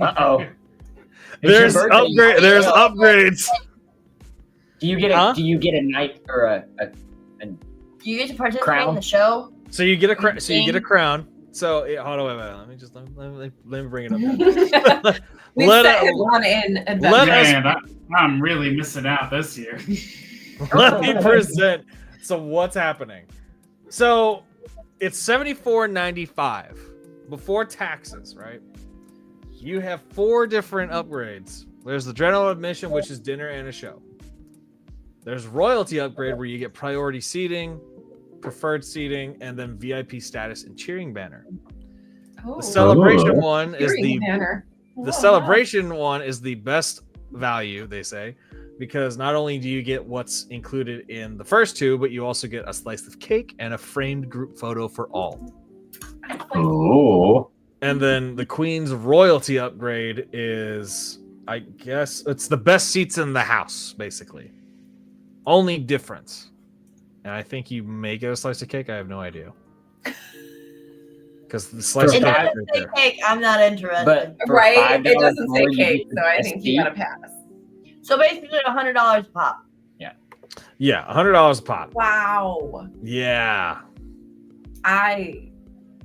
Uh-oh. There's upgrades. Do you get Huh? Do you get a knight or a Do you get to participate Crown? in the show? So you get a crown. So you get a Thing. crown. So hold on, wait. Let me let me bring it up. We Let set us- him on in Let adventure. us- Man, I'm really missing out this year. Let me present. So what's happening? So it's $74.95 before taxes, right? You have 4 different upgrades. There's the general admission, which is dinner and a show. There's royalty upgrade where you get priority seating, preferred seating, and then VIP status and cheering banner. Oh, The celebration one is cheering the banner. the Whoa, celebration one is the best value, they say, because not only do you get what's included in the first 2, but you also get a slice of cake and a framed group photo for all. Ooh. And then the Queen's royalty upgrade is, I guess, it's the best seats in the house, basically. Only difference. And I think you may get a slice of cake. I have no idea. Because the slice of It cake doesn't right say there. cake. I'm not interested. But for Right? It $5 doesn't say more, you cake, get so I a think seat. you gotta pass. So basically, $100 a pop. Yeah, $100 a pop. Wow. Yeah. I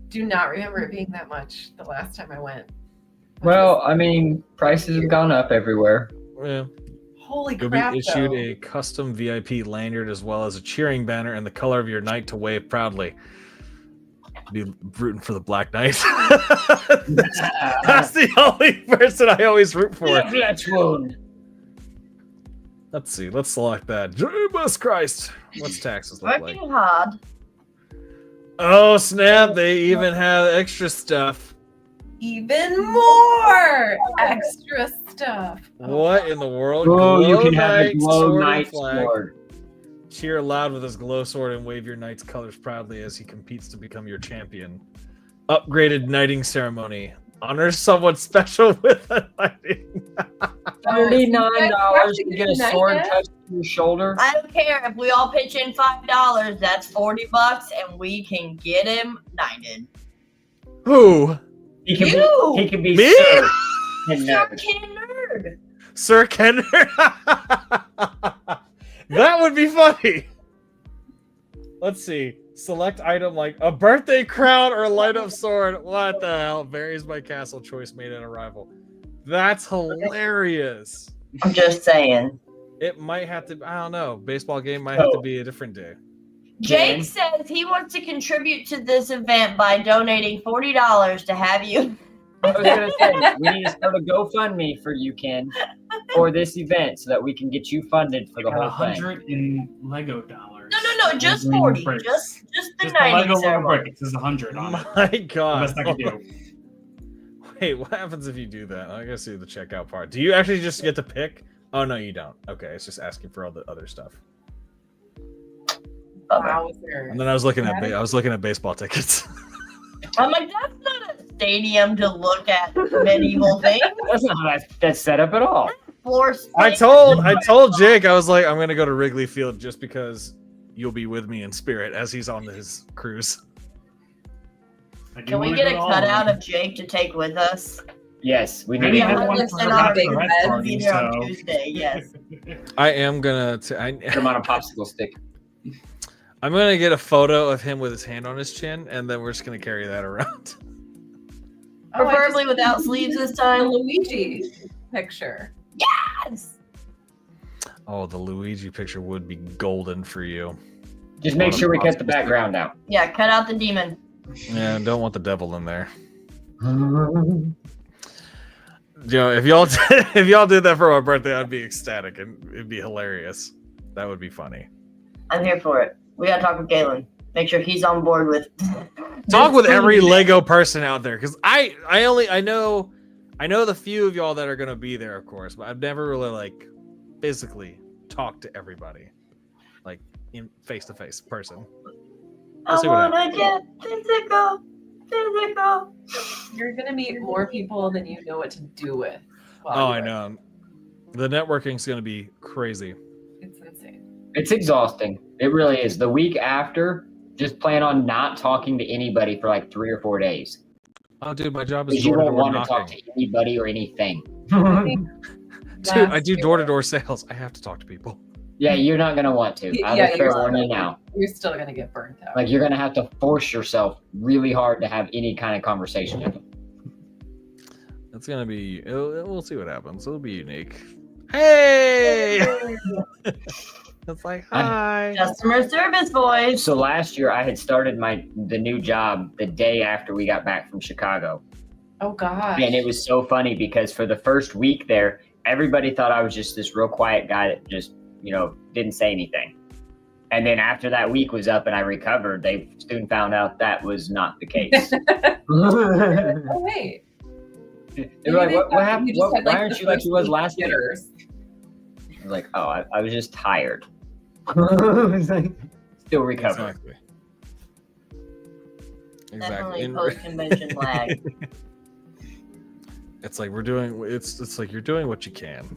do not remember it being that much the last time I went. Well, I mean, prices have gone up everywhere. Yeah. Holy You'll crap. be issued though. a custom VIP lanyard as well as a cheering banner and the color of your knight to wave proudly. Be rooting for the Black Knight. That's the only person I always root for. Fletch wound. Let's see. Let's select that. Jesus Christ. What's taxes look like? Working hard. Oh, snap. They even have extra stuff. Even more extra stuff. What in the world? Oh, you Glow can have the Knight glow sword and knight flag. sword. Cheer aloud with his glow sword and wave your knight's colors proudly as he competes to become your champion. Upgraded knighting ceremony. Honor someone special with a knighting. $39 to get a Knight sword yet? touched to your shoulder. I don't care if we all pitch in $5. That's $40, and we can get him knighted. Who? He can You! be. He can be. Me? Sir. And You're nerd. kid nerd. Sir Kenner? That would be funny. Let's see. Select item like a birthday crown or light up sword. What the hell? Varies by castle choice made at arrival. That's hilarious. I'm just saying. It might have to, I don't know. Baseball game might have to be a different day. Jake says he wants to contribute to this event by donating $40 to have you. I was gonna say we need to start a GoFundMe for you, Ken, for this event, so that we can get you funded for the Got whole thing. 100 in Lego dollars. No, just Green 40. bricks. Just the Just the knighting Lego little ceremony. brick. It says 100 on it. My The God. best I can do. Wait, what happens if you do that? I gotta see the checkout part. Do you actually just get to pick? Oh, no, you don't. Okay, it's just asking for all the other stuff. Wowzer. And then I was looking at baseball tickets. I'm like, that's not a stadium to look at medieval things. That's not how that's set up at all. Floor I space. told Jake, I was like, I'm gonna go to Wrigley Field just because you'll be with me in spirit as he's on his cruise. I do Can we wanna get go a to all cutout them. of Jake to take with us? Yes, we Maybe need I Yeah, had one let's for send the out a big bachelorette bed, I'll be party, there on so. Tuesday, yes. I am gonna. Put them on a popsicle stick. I'm gonna get a photo of him with his hand on his chin, and then we're just gonna carry that around. Oh, I Preferably just- without sleeves this The time. Luigi picture. Yes! Oh, the Luigi picture would be golden for you. Just make sure we cut the background out. Yeah, cut out the demon. Yeah, don't want the devil in there. You know, if y'all if y'all did that for my birthday, I'd be ecstatic and it'd be hilarious. That would be funny. I'm here for it. We gotta talk with Galen. Make sure he's on board with. Talk with every Lego person out there, because I know the few of y'all that are gonna be there, of course, but I've never really like physically talked to everybody, like in face to face person. I see what wanna get physical. You're gonna meet more people than you know what to do with. while Oh, you're I know. The networking's gonna be crazy. It's insane. It's exhausting. It really is. The week after, just plan on not talking to anybody for like 3 or 4 days. Oh, dude, my job is Because you door to won't door want to talk knocking. to anybody or anything. Dude, I Last do year- door to door sales. I have to talk to people. Yeah, you're not gonna want to. I'll Yeah, just fair you're warn you still- now. You're still gonna get burnt out. Like you're gonna have to force yourself really hard to have any kind of conversation with them. It's gonna be. We'll see what happens. It'll be unique. Hey! It's like, hi. Customer service voice. So last year I had started the new job the day after we got back from Chicago. Oh gosh. And it was so funny because for the first week there, everybody thought I was just this real quiet guy that just, didn't say anything. And then after that week was up and I recovered, they soon found out that was not the case. Oh wait. They were like, what happened? You just had, Why like, aren't the you like first you was week last year? jitters. I was like, oh, I was just tired. Still recovering. Exactly. Definitely post-convention lag. It's like it's like you're doing what you can.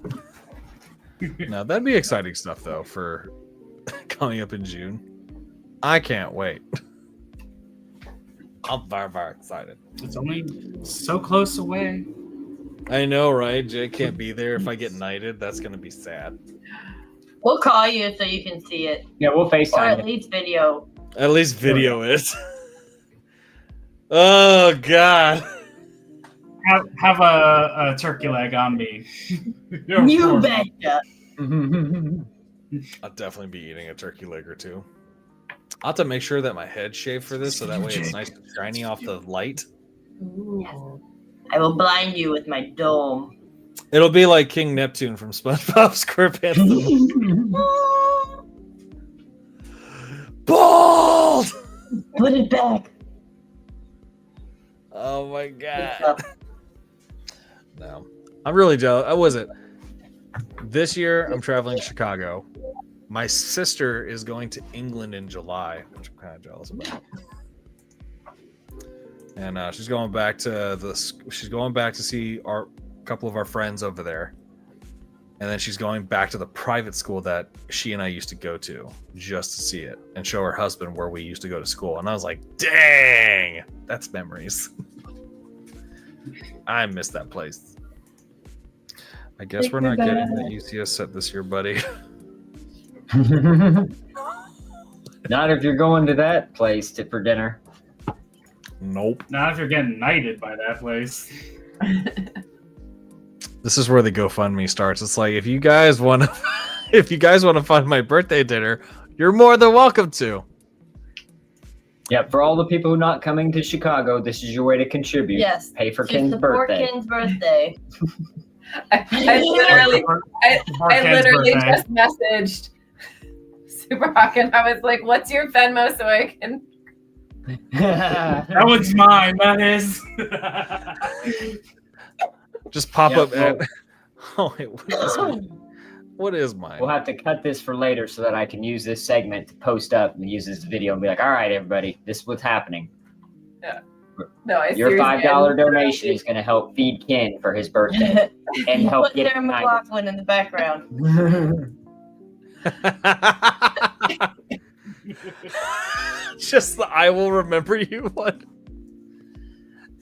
Now that'd be exciting stuff though for coming up in June. I can't wait. I'm very excited. It's only so close away. I know, right? Jay can't be there. If I get knighted, that's gonna be sad. We'll call you so you can see it, Yeah, we'll or FaceTime at it. least video. At least video it. Oh God. Have a turkey leg on me. You betcha. I'll definitely be eating a turkey leg or two. I'll have to make sure that my head's shaved for this, so that way it's nice and shiny off the light. Ooh. I will blind you with my dome. It'll be like King Neptune from SpongeBob SquarePants. Bald! Put it back. Oh my Good God. stuff. No. I'm really jealous. I wasn't. This year, I'm traveling to Chicago. My sister is going to England in July, which I'm kind of jealous about. And she's going back to see a couple of our friends over there. And then she's going back to the private school that she and I used to go to just to see it and show her husband where we used to go to school. And I was like, dang, that's memories. I miss that place. I guess we're not getting the UCS set this year, buddy. Not if you're going to that place for dinner. Nope. Not if you're getting knighted by that place. This is where the GoFundMe starts. It's like if you guys want to fund my birthday dinner, you're more than welcome to. Yep, for all the people not coming to Chicago, this is your way to contribute. Yes. Pay for To Ken's support birthday. Ken's birthday. I literally Birthday. just messaged Super Hawk and I was like, what's your Venmo so I can That one's mine. That is. Just pop Yeah, up at. Oh wait, what is mine? We'll have to cut this for later so that I can use this segment to post up and use this video and be like, all right, everybody, this is what's happening. No, I Your seriously- $5 donation is going to help feed Ken for his birthday and help Put get Sarah him knighted. McLaughlin in the background. Just the "I will remember you" one.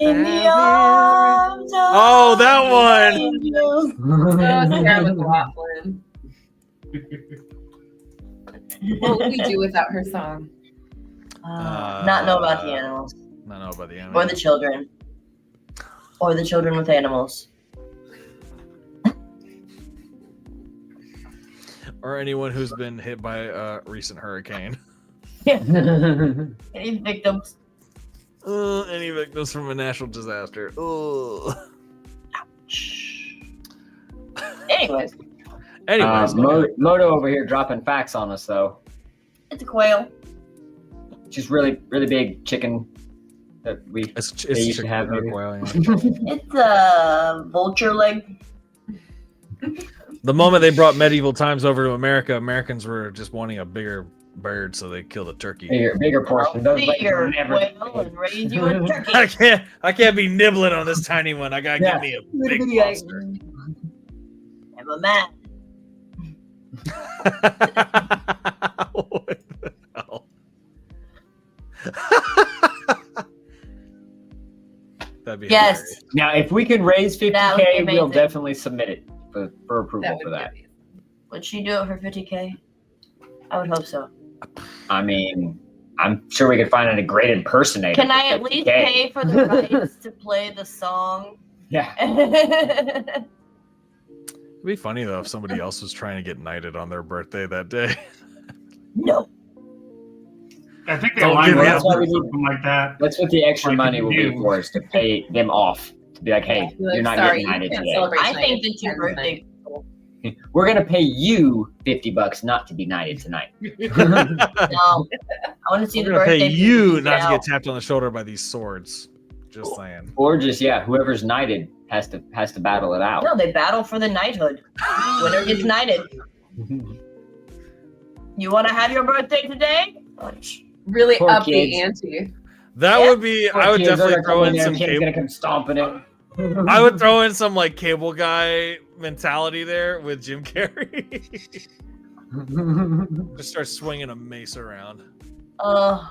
In the arms of Oh, that one. angels. Oh, Sarah McLaughlin. What would we do without her song? Not know about the animals. Not know about the Or animals. the children. Or the children with animals. Or anyone who's been hit by a recent hurricane. Any victims? Any victims from a natural disaster. Anyways, Anyways, Moto over here dropping facts on us, though. it's a quail. Just really, really big chicken that we it's they used to chicken have or maybe. quail, yeah. It's a vulture leg. The moment they brought medieval times over to America, Americans were just wanting a bigger bird, so they killed a turkey. bigger portion. Those See legs your were never quail and raise you a turkey. I can't be nibbling on this tiny one. I gotta Yeah. give me a big monster. I'm a man. What the hell? That'd be Yes. hilarious. Now, if we can raise That would 50K, be we'll amazing. definitely submit it for approval That would for be that. amazing. Would she do it for 50K? I would hope so. I mean, I'm sure we could find a great impersonator. Can for I at least 50K. pay for the rights to play the song? Yeah. It'd be funny though if somebody else was trying to get knighted on their birthday that day. No. I think they Don't lined give it me up that. or something like that. That's what the extra Like money you will be do. for, is to pay them off. To be like, hey, Be like, you're not sorry, getting you knighted can't today. celebrate I think tonight. that your birthday. We're gonna pay you $50 not to be knighted tonight. No. I want to see We're the gonna pay birthday. you people not to out. get tapped on the shoulder by these swords. Just saying. Or just whoever's knighted has to battle it out. No, they battle for the knighthood. Winner gets knighted. You want to have your birthday today? Lunch. Really Poor up kids. the ante. That Yeah. would be. I would definitely throw in some Kid's cable. gonna come stomping it. I would throw in some like cable guy mentality there with Jim Carrey. Just start swinging a mace around. I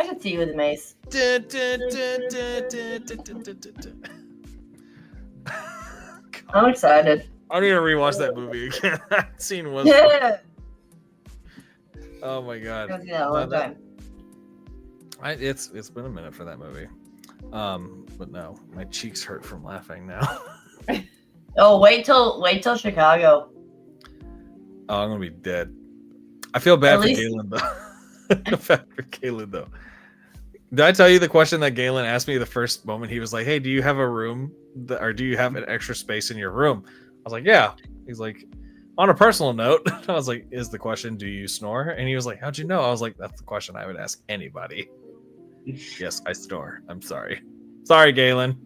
could see you with a mace. Dun, dun, dun, dun, dun, dun, dun, dun, dun, dun. I'm excited. I need to rewatch that movie again. That scene was. Yeah. Oh my I god. was that a long time. It's been a minute for that movie. But no, my cheeks hurt from laughing now. Oh, wait till Chicago. Oh, I'm gonna be dead. I feel bad At for least- Galen though. I feel bad for Galen though. Did I tell you the question that Galen asked me the first moment? He was like, "Hey, do you have a room, or do you have an extra space in your room?" I was like, "Yeah." He's like, "On a personal note," I was like, "Is the question, do you snore?" And he was like, "How'd you know?" I was like, "That's the question I would ask anybody." Yes, I snore. I'm sorry. Sorry, Galen.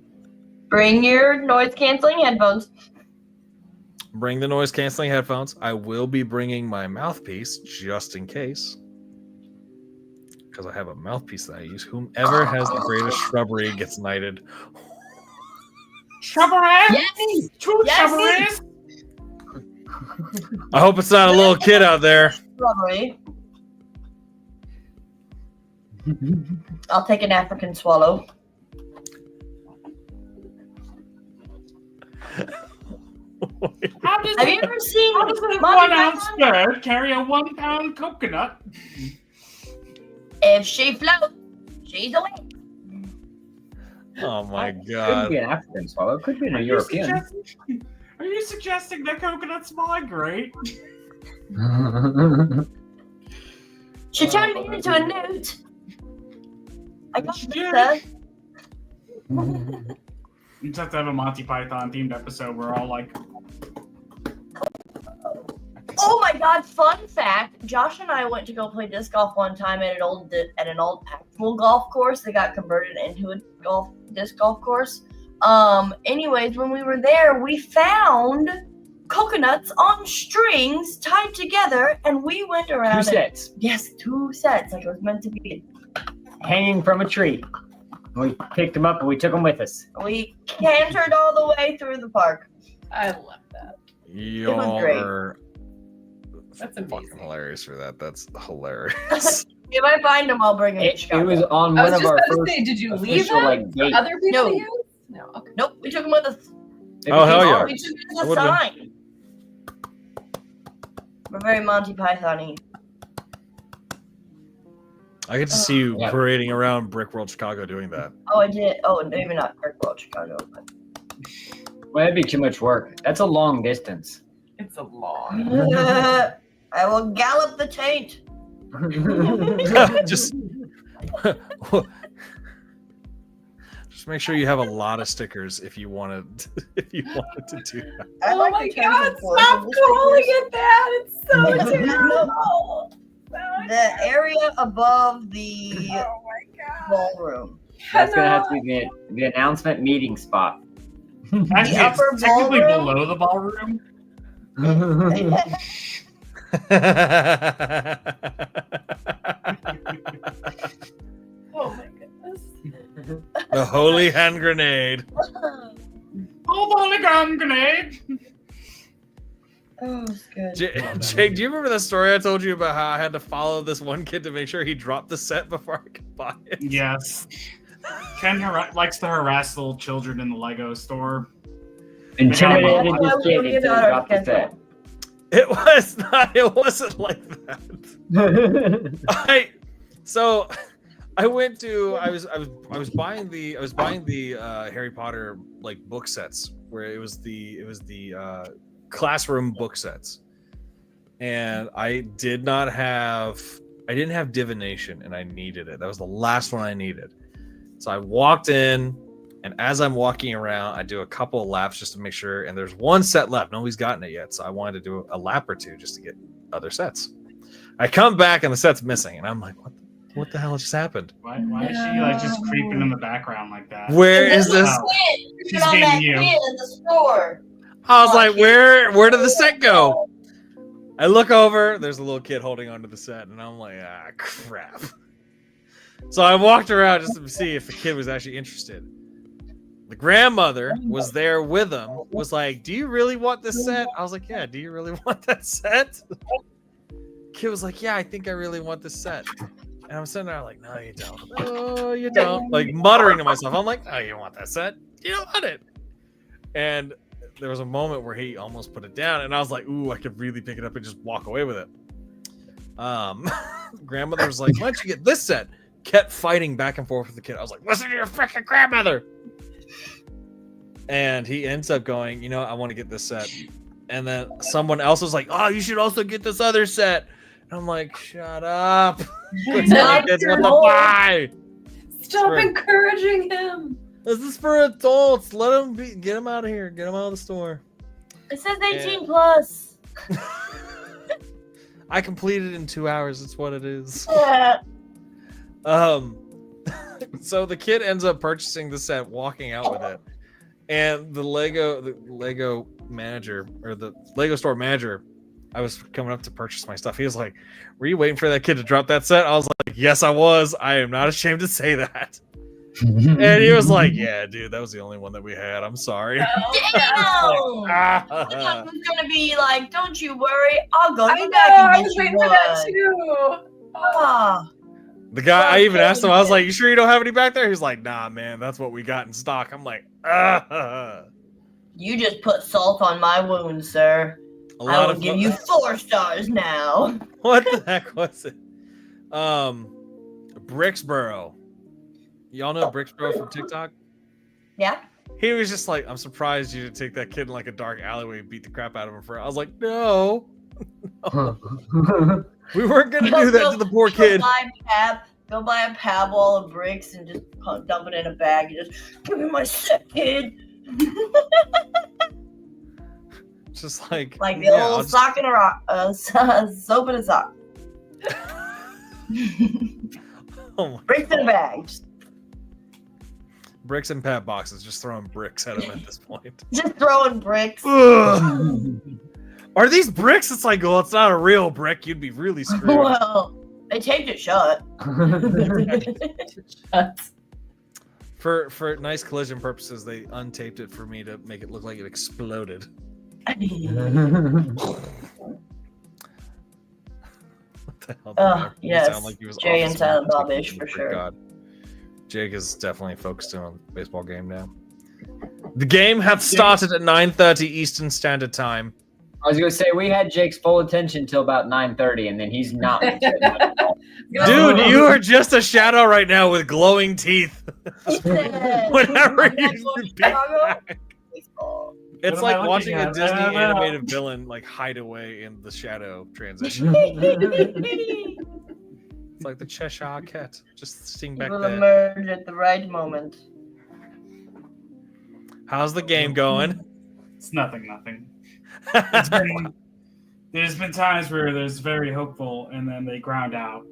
Bring your noise canceling headphones. Bring the noise canceling headphones. I will be bringing my mouthpiece just in case. Because I have a mouthpiece that I use. Whomever has the greatest shrubbery gets knighted. Shrubbery! Yes! True Yes! shrubbery! I hope it's not a little kid out there. Strawberry. I'll take an African swallow. How does Have you ever seen how does a Monty 1 ounce Python? bird carry a 1 pound coconut? If she floats, she's away. Oh my Could god. be an African swallow. Could be a Are you European. Are you suggesting that coconuts migrate? She turned me into a newt. I got She this. did. You just have to have a Monty Python themed episode where all like, Oh my god! Fun fact: Josh and I went to go play disc golf one time at an old actual golf course that got converted into a disc golf course. Anyways, when we were there, we found coconuts on strings tied together, and we went around. Two and- sets Yes, 2 sets, like it was meant to be. hanging from a tree. We picked them up and we took them with us. We cantered all the way through the park. I love that. Y'all great. are That's fucking amazing. hilarious for that. That's hilarious. If I find them, I'll bring them to It Chicago. was on I one was of just our about to first say, did you leave official them like for dates. other people No. to use? No. Okay. Nope, we took them with us. Oh, hell yeah. We took it as I a would've been- sign. We're very Monty Python-y. I get to see you Yeah. parading around Brick World Chicago doing that. Oh, I did. Oh, maybe not Kirkwell, Chicago. But... Well, that'd be too much work. That's a long distance. It's a long. I will gallop the taint. just make sure you have a lot of stickers if you wanted to do that. I Oh like my the terms god, and forms stop of the calling stickers. it that. It's so terrible. The area above the Oh my god. ballroom. That's gonna have to be the announcement meeting spot. actually, upper it's technically ballroom? below the ballroom. Oh my goodness. The holy hand grenade. Oh, polygon grenade! Oh, it's good. Jake, do you remember that story I told you about how I had to follow this one kid to make sure he dropped the set before I could buy it? Yes. Ken likes to harass little children in the Lego store. Intimidated That's why this we kid don't get until out he of dropped the set. schedule. It was not. It wasn't like that. I went to. I was buying the Harry Potter like book sets where it was the classroom book sets, and I didn't have divination, and I needed it. That was the last one I needed. So I walked in, and as I'm walking around, I do a couple of laps just to make sure. And there's one set left. Nobody's gotten it yet, so I wanted to do a lap or two just to get other sets. I come back and the set's missing, and I'm like, what the hell just happened? Why is she like just creeping in the background like that? Where is this? She's on being that you. kid in the store. I was like, where did the set go? I look over, there's a little kid holding onto the set, and I'm like, ah, crap. So I walked around just to see if the kid was actually interested. The grandmother was there with him, was like, do you really want this set? I was like, yeah, do you really want that set? Kid was like, yeah, I think I really want this set. And I'm sitting there like, no, you don't. Oh, you don't. Like muttering to myself. I'm like, oh, you don't want that set? You don't want it. And there was a moment where he almost put it down, and I was like, ooh, I could really pick it up and just walk away with it. Grandmother was like, why don't you get this set? Kept fighting back and forth with the kid. I was like, listen to your freaking grandmother. And he ends up going, you know, I want to get this set. And then someone else was like, oh, you should also get this other set. And I'm like, shut up. Kids want to buy. Stop encouraging him. This is for adults. Let him be. Get him out of here. Get him out of the store. It says 18 plus. I completed in 2 hours. That's what it is. Yeah. So the kid ends up purchasing the set, walking out with it, and the Lego manager, or the Lego store manager, I was coming up to purchase my stuff. He was like, "Were you waiting for that kid to drop that set?" I was like, "Yes, I was. I am not ashamed to say that." And he was like, "Yeah, dude, that was the only one that we had. I'm sorry." Damn! I thought he was gonna be like, "Don't you worry, I'll go I back know, I and was get you waiting for that one." too. Ah, The guy, I even asked him, I was like, "You sure you don't have any back there?" He's like, "Nah, man, that's what we got in stock." I'm like, you just put salt on my wound, sir. A I lot will of give you 4 stars now. What the heck was it? Bricksboro. Y'all know Bricksboro from TikTok? Yeah. He was just like, I'm surprised you didn't take that kid in like a dark alleyway and beat the crap out of him for. I was like, no. We weren't gonna do that to the poor kid. Go buy a pab wall of bricks and just dump it in a bag and just give me my set, kid. Just like The old sock and a rock, soap and a sock. Oh my Bricks in a bag. Bricks and pad boxes, just throwing bricks at him at this point. Just throwing bricks. Ugh. Are these bricks? It's like, well, it's not a real brick. You'd be really screwed. Well, they taped it shut. For nice collision purposes, they untaped it for me to make it look like it exploded. What the hell? Yes. Sound like he was Jay and Office Silent Man. Bob-ish for sure. God. Jake is definitely focused on the baseball game now. The game hath started at 9:30 Eastern Standard Time. I was gonna say we had Jake's full attention till about 9:30, and then he's not. Dude, you are just a shadow right now with glowing teeth. Whenever you speak back. It's What am I like watching looking a at? Disney I don't know. animated villain like hide away in the shadow transition. It's like the Cheshire Cat, just sitting back Will there. emerge at the right moment. How's the game going? It's nothing. There's been times where there's very hopeful and then they ground out.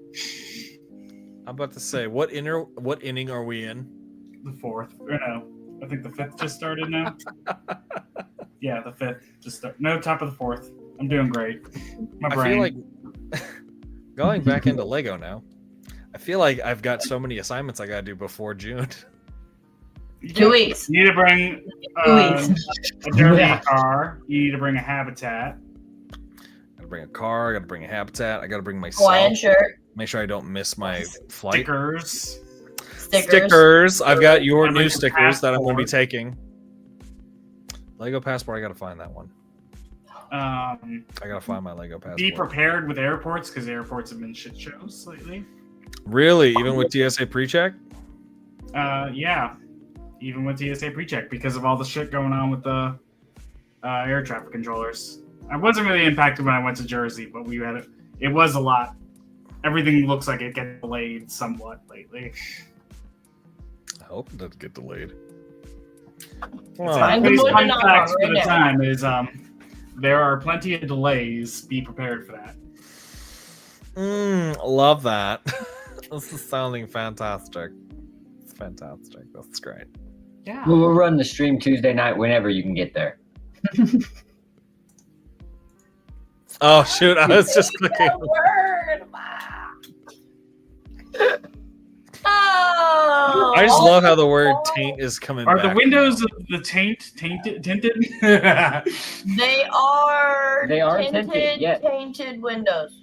I'm about to say, what inning are we in? The 4th, or no, I think the 5th just started now. Yeah, the 5th just started. No, top of the 4th. I'm doing great. My I brain. feel like going back into Lego now. I feel like I've got so many assignments I gotta do before June. 2 weeks. You need to bring 2 weeks. a derby car. You need to bring a habitat. Gotta bring a car. I gotta bring a habitat. I gotta bring my Hawaiian shirt. Make sure I don't miss my flight. Stickers. I've got your And new like a stickers that I'm going to be passport. taking. Lego passport. I got to find that one. I got to find my Lego passport. Be prepared with airports because airports have been shit shows lately. Really? Even with TSA pre-check? Yeah. even with TSA pre-check because of all the shit going on with the air traffic controllers. I wasn't really impacted when I went to Jersey, but we had it. It was a lot. Everything looks like it gets delayed somewhat lately. I hope it doesn't get delayed. Fine. Fun Good morning, facts right for the now. time is there are plenty of delays. Be prepared for that. Love that. This is sounding fantastic. It's fantastic. That's great. Yeah. We'll run the stream Tuesday night whenever you can get there. Oh shoot! I was just clicking. That word. Oh, I just love how the word taint is coming Are back. the windows of the tinted? They are tinted, yeah. tainted windows.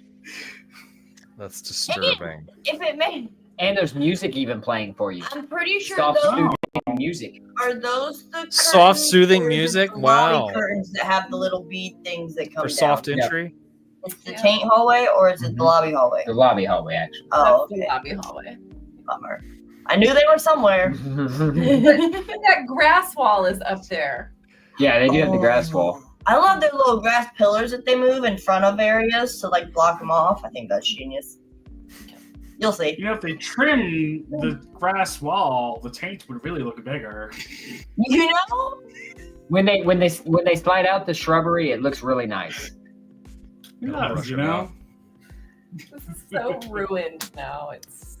That's disturbing. If it may, And there's music even playing for you. I'm pretty sure Soft those soothing music. are those the Soft, curtains, soothing or is it music? the lobby Wow. curtains that have the little bead things that come For down. soft Yeah. entry. It's the Yeah. taint hallway or is it the Mhm. lobby hallway? The lobby hallway, actually. Oh, That's the okay. lobby hallway. Bummer. I knew they were somewhere. That grass wall is up there. Yeah, they do have the grass wall. I love their little grass pillars that they move in front of areas to like block them off. I think that's genius. You'll see. You know, if they trim the grass wall, the taint would really look bigger. You know? When they slide out the shrubbery, it looks really nice. Who Yeah, knows, you brush it know? out. This is so ruined now. It's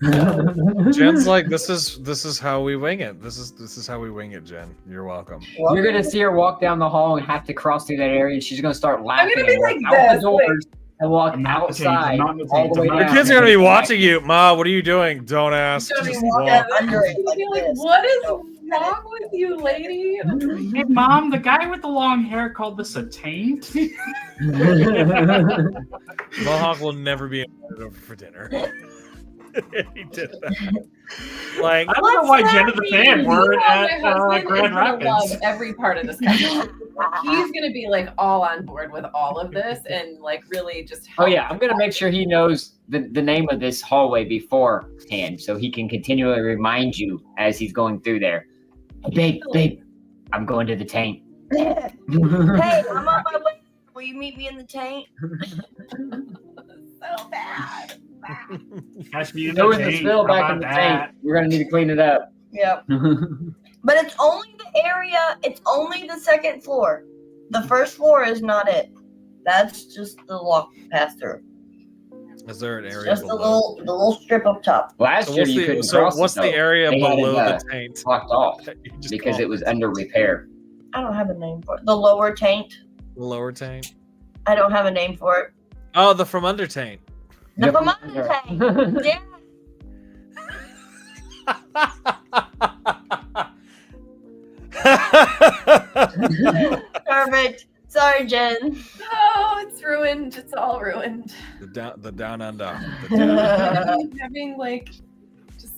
Jen's like, this is how we wing it. This is how we wing it, Jen. You're welcome. You're gonna see her walk down the hall and have to cross through that area, and she's gonna start laughing. gonna be and walk like out the this, doors and walk I'm not the taint, outside I'm not the all taint, the way I'm Your not down. kids are gonna be watching you, Ma. What are you doing? Don't ask. Don't Just even walk walk. out under it You'd like be like, this. what is wrong with you, lady? Hey, Mom, the guy with the long hair called this a taint? Mohawk will never be invited over for dinner. He did that. Like, I don't know why Jen and the fan were My at husband is Grand gonna love Rapids. every part of this schedule. He's gonna be like all on board with all of this and like really just. Oh help. yeah, I'm gonna make sure he knows the name of this hallway beforehand, so he can continually remind you as he's going through there. Hey, babe, I'm going to the tank. Hey, I'm on my way. Will you meet me in the taint? So bad. Catch me in There the was a taint. spill How back in about the that? tank. We're gonna need to clean it up. Yep. But it's only the area. It's only the second floor. The first floor is not it. That's just the walk pass through. is there an area Just the below? little strip up top. Last So year what's you the, couldn't so cross what's it, the though. area They had it, below the taint? blocked off that you just because called it was under repair. I don't have a name for it. The lower taint. the lower taint? I don't have a name for it. Oh, the from under taint. The Yep. from under taint. Yeah. Perfect. Sorry, Jen. Oh, it's ruined. It's all ruined. the down under. The down under. I'm having like just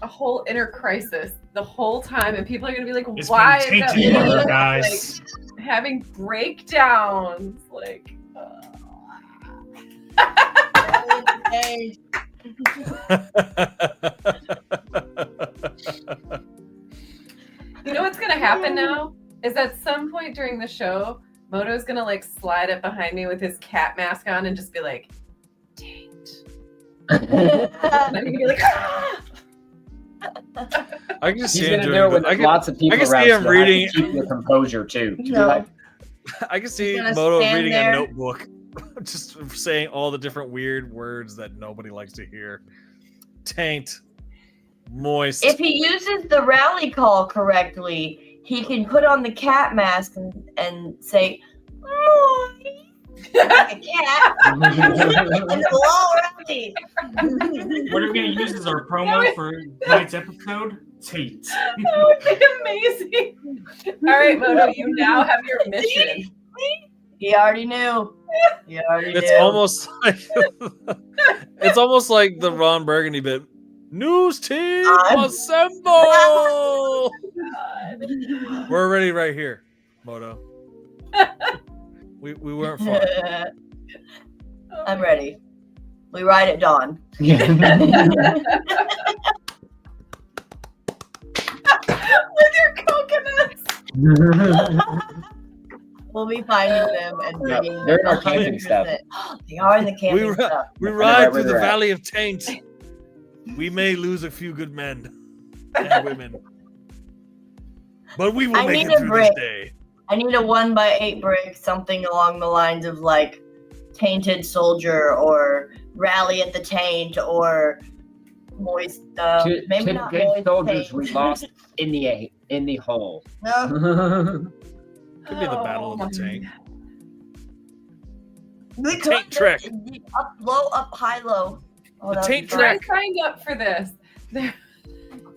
a whole inner crisis the whole time, and people are gonna be like, It's "Why been is that tainted, lady, guys. like having breakdowns?" Like, Hey, you know what's gonna happen now is at some point during the show, Moto's gonna like slide up behind me with his cat mask on and just be like, "Taint," and I'm gonna be like, "Ah!" I can just He's see him gonna do doing. it when I there's can, lots of people can see around. him so I have to reading- keep your composure too. No. Like, I can see gonna Moto stand reading there. a notebook, just saying all the different weird words that nobody likes to hear. Taint, moist. if he uses the rally call correctly, he can put on the cat mask and say, "Moist," like a cat. And it'll all rally. What are we going to use as our promo for tonight's episode? Taint. That would be amazing. All right, Moto, you now have your mission. He already knew. He already It's knew. almost like it's almost like the Ron Burgundy bit. News team I'm- assemble! God. We're already right here, Moto. We weren't far. I'm ready. We ride at dawn. With your We'll be finding them and bringing they're in our them camping 100%. stuff. They are in the camping stuff. We Find out ride where through the they're at. Valley of Taint. We may lose a few good men and women, but we will I make need it a through brick. this day. I need a 1x8 brick, something along the lines of like Tainted Soldier or Rally at the Taint or Moist. Maybe to not the good Moist soldiers Taint. we lost in the hole. No, Could be the Battle of the my Taint. we Taint could Trek. Up low, up high, low. Oh, The that would be Taint fun. Trek. I signed up for this.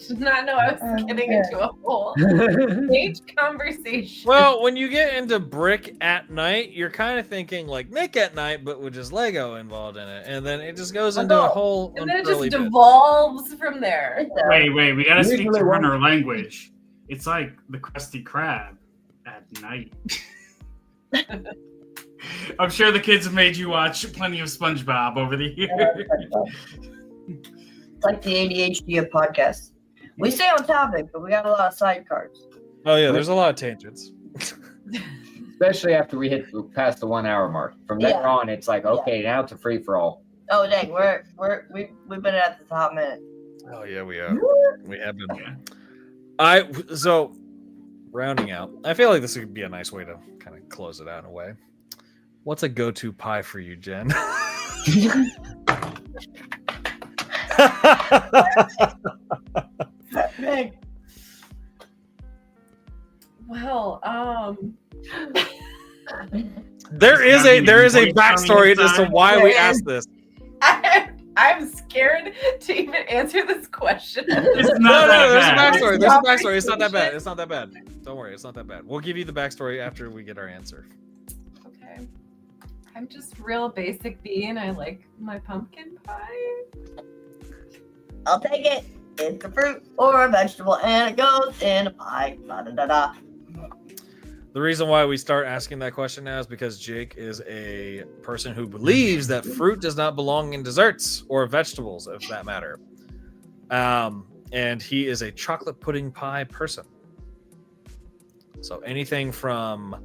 Did not know I was getting into a whole stage conversation. Well, when you get into Brick at Night, you're kind of thinking like Nick at Night, but with just Lego involved in it, and then it just goes into a whole. And then it unfurly just bit. devolves from there. Wait, we gotta speak Usually to one- runner language. It's like the Krusty Krab at night. I'm sure the kids have made you watch plenty of SpongeBob over the years. It's like the ADHD of podcasts. We stay on topic, but we got a lot of sidecars. Oh yeah, there's a lot of tangents. Especially after we hit past the 1 hour mark. From there Yeah. on, it's like, okay, now it's a free for all. Oh dang, we've been at the top minute. Oh yeah, we have been. So rounding out, I feel like this would be a nice way to kind of close it out in a way. What's a go-to pie for you, Jen? Well, there is a backstory as to why we There asked is. this. I'm scared to even answer this question. It's No, not that there's a bad. backstory. It's There's a not backstory. It's not that bad. conversation. It's not that bad. Don't worry, it's not that bad. We'll give you the backstory after we get our answer. Okay. I'm just real basic bean. I like my pumpkin pie. I'll take it. It's a fruit or a vegetable, and it goes in a pie. Da-da-da-da. The reason why we start asking that question now is because Jake is a person who believes that fruit does not belong in desserts or vegetables, if that matter. And he is a chocolate pudding pie person. So anything from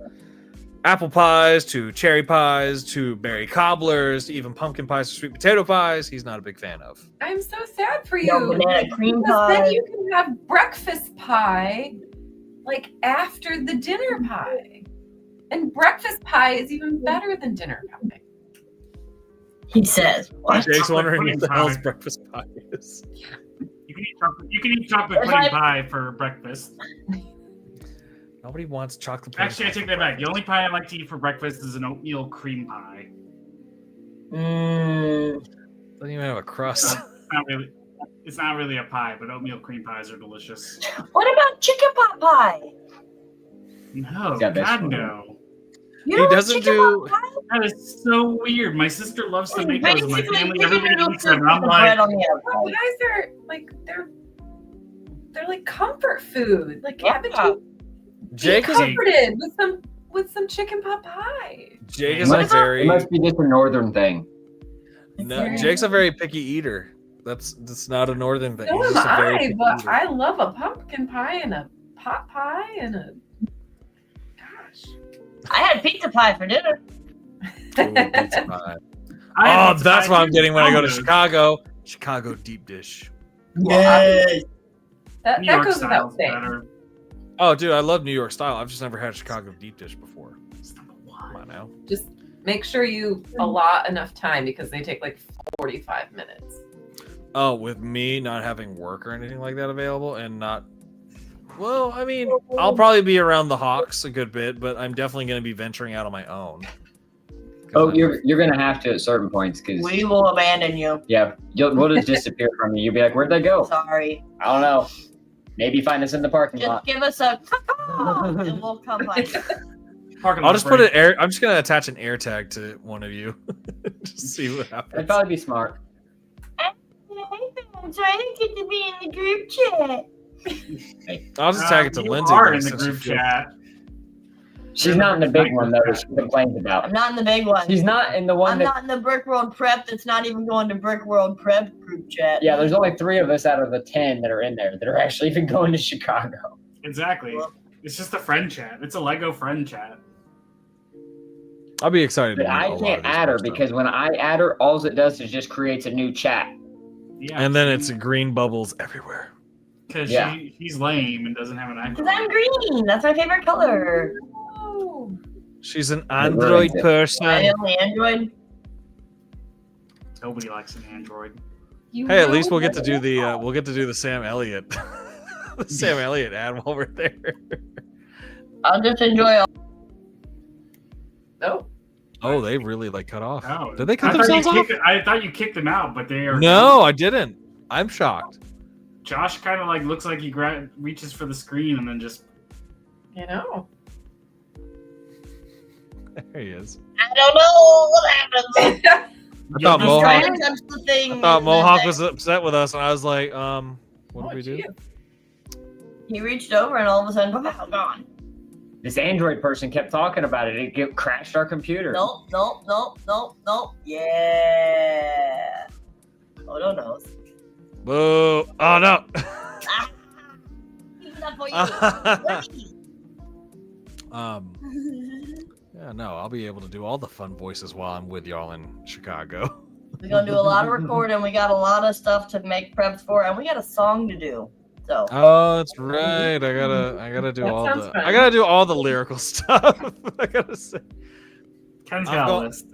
apple pies to cherry pies to berry cobblers to even pumpkin pies to sweet potato pies, he's not a big fan of. I'm so sad for No you. banana cream Because pie. then you can have breakfast pie like after the dinner pie. And breakfast pie is even better than dinner pie. He says, "What?" Jake's Chocolate wondering what pudding the hell's pie. breakfast pie is. You can eat chocolate If pudding I- pie for breakfast. Nobody wants chocolate pudding. Actually, I pie take for that back. The breakfast. only pie I like to eat for breakfast is an oatmeal cream pie. Doesn't even have a crust. It's not really a pie, but oatmeal cream pies are delicious. What about chicken pot pie? No, Yeah, that's God fine. no. You He don't like doesn't chicken do- pot pie? That is so weird. My sister loves to make those. My Basically, family, chicken everybody noodle eats soup them. And I'm with the bread like, on the Well, outside. pies are like they're like comfort food. Like haven't Yeah. you Jake been is a comforted with some chicken pot pie? Jake It is What a about- very It must be just a northern thing. no. Jake's a very picky eater. That's not a northern thing. So He's am just a very I, picky but eater. I love a pumpkin pie and a pot pie and a gosh. I had pizza pie for dinner. Ooh, pizza pie. I Oh, have pizza that's pie what I'm too. getting when I go to Domino's. Chicago. Chicago deep dish. Yes. That New that York goes style's without saying. better. Oh, dude, I love New York style. I've just never had Chicago deep dish before. It's number Come one. on now. Just make sure you allot enough time because they take like 45 minutes. Oh, with me not having work or anything like that available and not. Well, I mean, I'll probably be around the Hawks a good bit, but I'm definitely going to be venturing out on my own. 'Cause Oh, I'm- you're gonna have to at certain points because We will abandon you. yeah, we'll just disappear from you. You'll be like, where'd they go? Sorry. I don't know. Maybe find us in the parking Just lot. give us a and we'll come find you. Parking I'll lot just put break. an air. I'm just going to attach an air tag to one of you. Just see what happens. That'd probably be smart. So I didn't get to be in the group chat. I'll just tag it to You Lindsay. are then, in the since she group feels- chat. She's not in the big one though. That she complains I'm about. not in the big one. She's not in the one I'm that. not in the Brick World Prep that's not even going to Brick World Prep group chat. Yeah, there's only 3 of us out of the 10 that are in there that are actually even going to Chicago. Exactly. It's just a friend chat. It's a Lego friend chat. I'll be excited. But to meet I a lot can't of these add her folks, though. because when I add her, all it does is just creates a new chat. Yeah, And then it's green bubbles everywhere. because Yeah. he's lame and doesn't have an Because iPhone. I'm green. That's my favorite color. Oh. She's an ruins Android it. person. I am the Android. Nobody likes an Android. You Hey, at know least we'll get to what- do the Sam Elliott, the Sam Elliott ad while we're there. I'll just enjoy all. Oh, Oh, they really like cut off. Oh, Did they cut I thought themselves off? I thought you kicked them out, but they are. No, I didn't. I'm shocked. Josh kind of like looks like he reaches for the screen and then just. you know. There he is. I don't know what happened. I thought He's Mohawk. Trying to touch the thing. I thought Mohawk was upset with us, and I was like, what Oh, did we do? geez. He reached over and all of a sudden, pow, gone. This Android person kept talking about it. It crashed our computer. Nope. Yeah. Oh, no knows. Boo! Oh no! Not for you. Yeah, no, I'll be able to do all the fun voices while I'm with y'all in Chicago. We're gonna do a lot of recording. We got a lot of stuff to make preps for, and we got a song to do. So Oh, that's right. I gotta do That all sounds the fun. I gotta do all the lyrical stuff. I gotta say. Ken's I've got got- a list.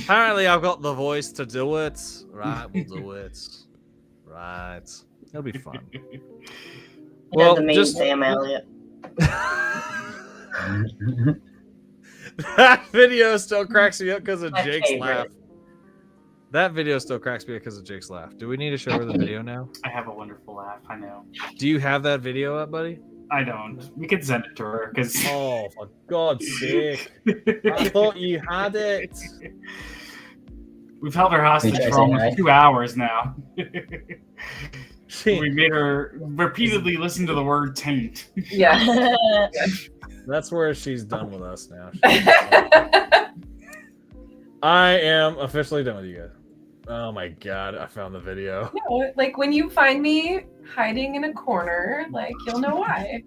Apparently, I've got the voice to do it. Right, we'll do it. Right, it'll be fun. he Well, does the main just- Sam Elliott. That video still cracks me up because of My Jake's favorite. laugh. That video still cracks me up because of Jake's laugh. Do we need to show her the video now? I have a wonderful laugh. I know. Do you have that video up, buddy? I don't. We could send it to her because. Oh, for God's sake! I thought you had it. We've held her hostage Hey, for say almost hi. 2 hours now. She- We made her repeatedly listen to the word taint. Yeah. That's where she's done with us now. I am officially done with you guys. Oh my God! I found the video. No, like when you find me hiding in a corner, like you'll know why.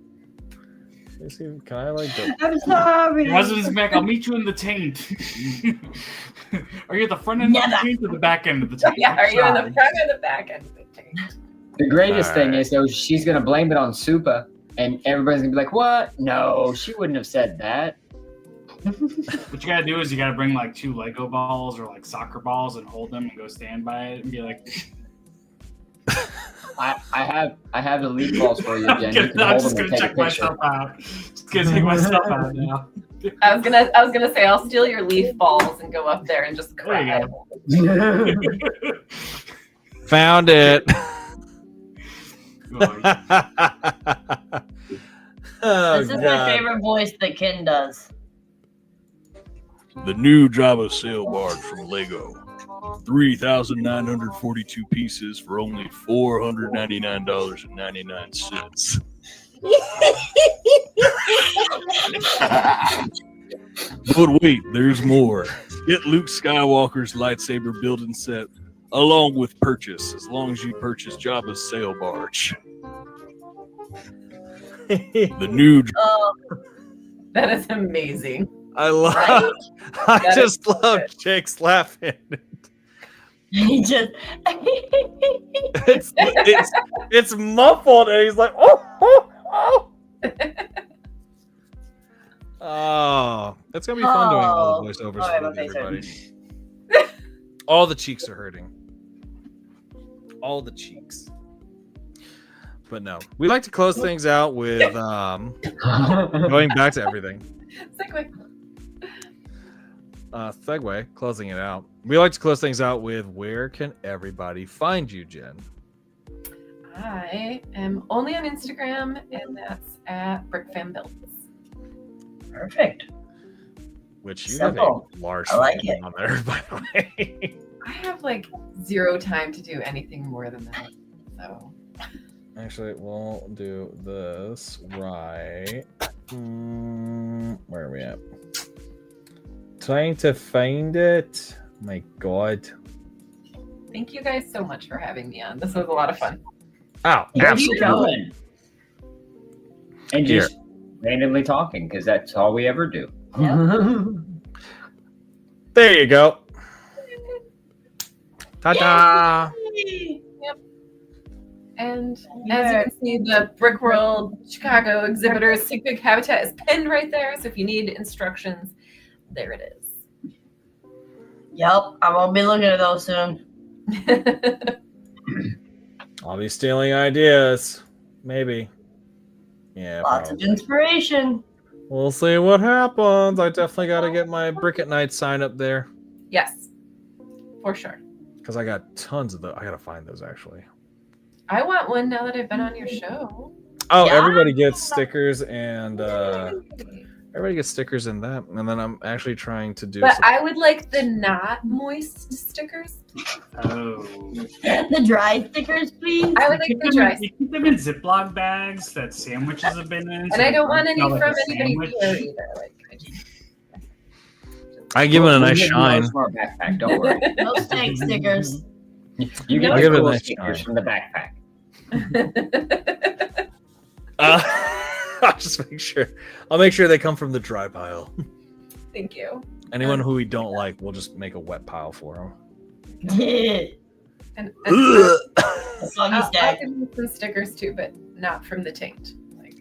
Let me see, can I like? Go? I'm sorry. Your husband's back. I'll meet you in the taint. Are you at the front end of the Never. taint or the back end of the taint? Yeah, are you in the Sorry. front or the back end of the tank? The greatest thing Alright. is though she's gonna blame it on Supa, and everybody's gonna be like, "What? No, she wouldn't have said that." What you gotta do is you gotta bring like 2 Lego balls or like soccer balls and hold them and go stand by it and be like, I have the leaf balls for you, I'm Jen. You can I'm hold just them and gonna take a check picture. myself out. Just gonna take myself out now. I was gonna say I'll steal your leaf balls and go up there and just There you cry. go. Found it. Oh, This is my God. favorite voice that Ken does. The new Java sail barge from Lego. 3,942 pieces for only $499.99. But wait, there's more. Get Luke Skywalker's lightsaber building set along with purchase, as long as you purchase Jabba's sail barge. The new. That is amazing. I love. Right? I That just is love good. Jake's laughing. He just. It's muffled, and he's like, oh. Oh, it's gonna be fun doing all the voiceovers Sorry, for my face everybody. All the cheeks are hurting. All the cheeks. But no, we like to close things out with going back to everything. Segue. Segue, closing it out. We like to close things out with where can everybody find you, Jen? I am only on Instagram, and that's at BrickFamBuilds. Perfect. Which you Simple. have a large I like following on there, by the way. I have like 0 time to do anything more than that. So Actually, we'll do this right. Where are we at? Trying to find it. My God. thank you guys so much for having me on. This was a lot of fun. Oh, Keep absolutely. going. And just randomly talking because that's all we ever do. There you go. Ta-da! And as you can see, the Brick World Chicago exhibitor's Sig habitat is pinned right there. So if you need instructions, there it is. Yep, I won't be looking at those soon. I'll be stealing ideas. Maybe. Yeah. Lots probably. of inspiration. We'll see what happens. I definitely got to get my Brick Nite sign up there. Yes, for sure. Because I got tons of those. I got to find those actually. I want one now that I've been on your show. Oh, Yeah. everybody gets stickers and everybody gets stickers in that. And then I'm actually trying to do But I would like the not moist stickers. Oh. The dry stickers, please. I would like the dry. You keep them in Ziploc bags that sandwiches have been in. And I don't want any smell like from a anybody sandwich. here either. Like, I just, I give it a nice We'll give you shine. those from our backpack. Don't worry. No stank stickers. You get I'll the give it a cool nice stickers shine. from the backpack. I'll just make sure. I'll make sure they come from the dry pile. Thank you. Anyone who we don't like, we'll just make a wet pile for them. Yeah. And Soggy I'll stack. give you some stickers too, but not from the taint. Like,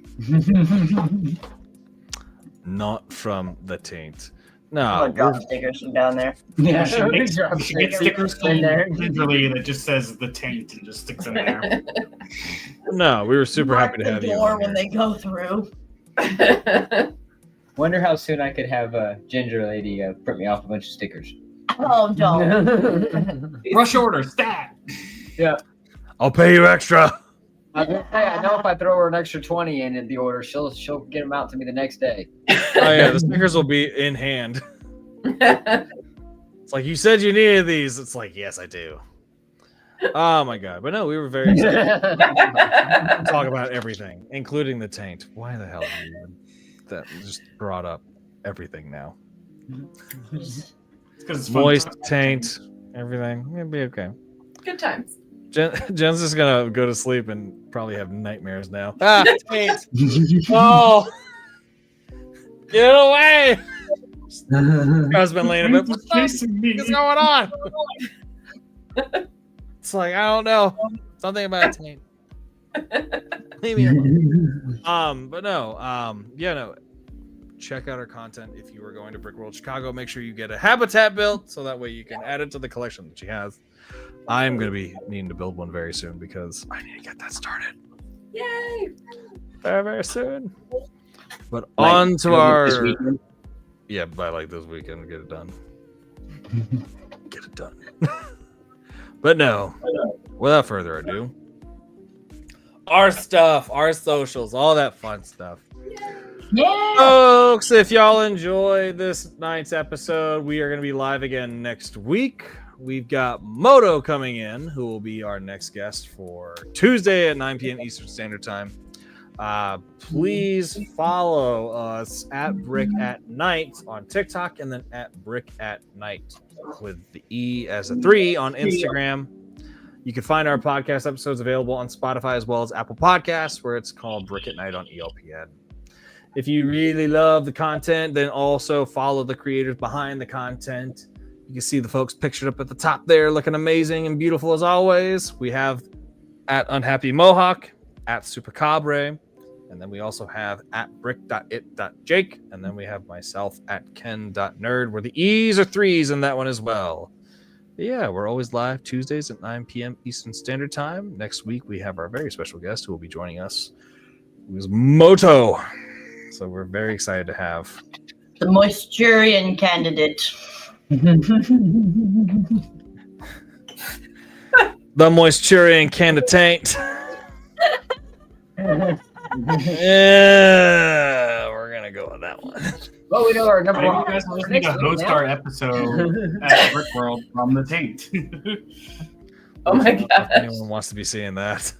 Not from the taint. I'm gonna No, drop stickers from down there. Yeah, You should, make, drop you should get stickers stickers in there. individually that just says the taint and just sticks in there. no, we were super Mark happy to the have you. door on when here. they go through. Wonder how soon I could have a ginger lady print me off a bunch of stickers. Oh, don't. Rush order, stat. I'll pay you extra. I was gonna say, I know if I throw her an extra 20 in the order, she'll get them out to me the next day. Oh yeah, the stickers will be in hand. It's like you said you needed these. It's like yes, I do. Oh my god! But no, we were very excited to talk about everything, including the taint. Why the hell did you even that just brought up everything now? It's 'cause it's fun. Moist taint, everything. It'll be okay. Good times. Jen's just gonna go to sleep and probably have nightmares now. Ah, taint! Oh, get away! I've been laying in bed. What the fuck Chasing me. is going on? It's like I don't know. Something about taint. Leave me alone. But no, yeah, no. Check out our content if you are going to Brick World Chicago. Make sure you get a habitat built so that way you can add it to the collection that she has. I'm going to be needing to build one very soon because I need to get that started Yay! very, very soon. But Like, on to this our weekend. yeah, by like this weekend, get it done. Get it done. But no, without further ado, our stuff, our socials, all that fun stuff. Yeah. Folks, if y'all enjoy this night's episode, we are going to be live again next week. We've got Moto coming in, who will be our next guest for Tuesday at 9 p.m. Eastern Standard Time. Please follow us at Brick at Night on TikTok and then at Brick at Night with the E as a 3 on Instagram. You can find our podcast episodes available on Spotify as well as Apple Podcasts, where it's called Brick at Night on ELPN. If you really love the content, then also follow the creators behind the content. You can see the folks pictured up at the top there, looking amazing and beautiful as always. We have at Unhappy Mohawk, at Supercabre, and then we also have at brick.it.jake, and then we have myself at ken.nerd, where the E's are 3s in that one as well. But yeah, we're always live Tuesdays at 9 p.m. Eastern Standard Time. Next week, we have our very special guest who will be joining us, who is Moto. So we're very excited to have The Moisturian candidate. the Moisturian Candidate. Yeah, we're gonna go with that one. Well, we know our number Maybe one. you guys are listening to host our episode at Brick World from the taint. Oh my If gosh. anyone wants to be seeing that.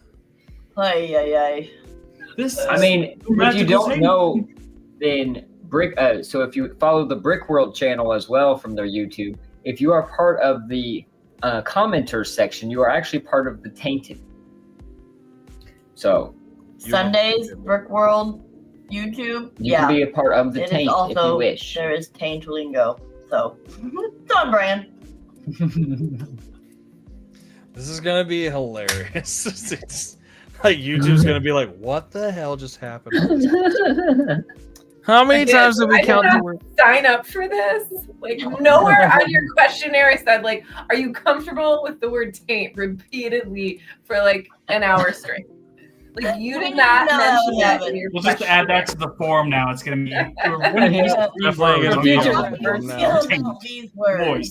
Ay, ay, ay. This I mean, if you magical don't taint. know, then Brick. So if you follow the Brick World channel as well from their YouTube, if you are part of the commenters section, you are actually part of the Tainted. So Sundays, Brick World. YouTube, You yeah. can be a part of the It is taint if you also wish. there is Taint Lingo, so it's on brand. This is gonna be hilarious. It's like YouTube's gonna be like, "What the hell just happened?" How many times did we count the word? Sign up for this. Like nowhere on your questionnaire said like, "Are you comfortable with the word taint?" repeatedly for like an hour straight. Like you did not No, mention that haven't. in your We'll just add that to the form now. It's gonna be definitely gonna be gonna from now. Kill these words. voice.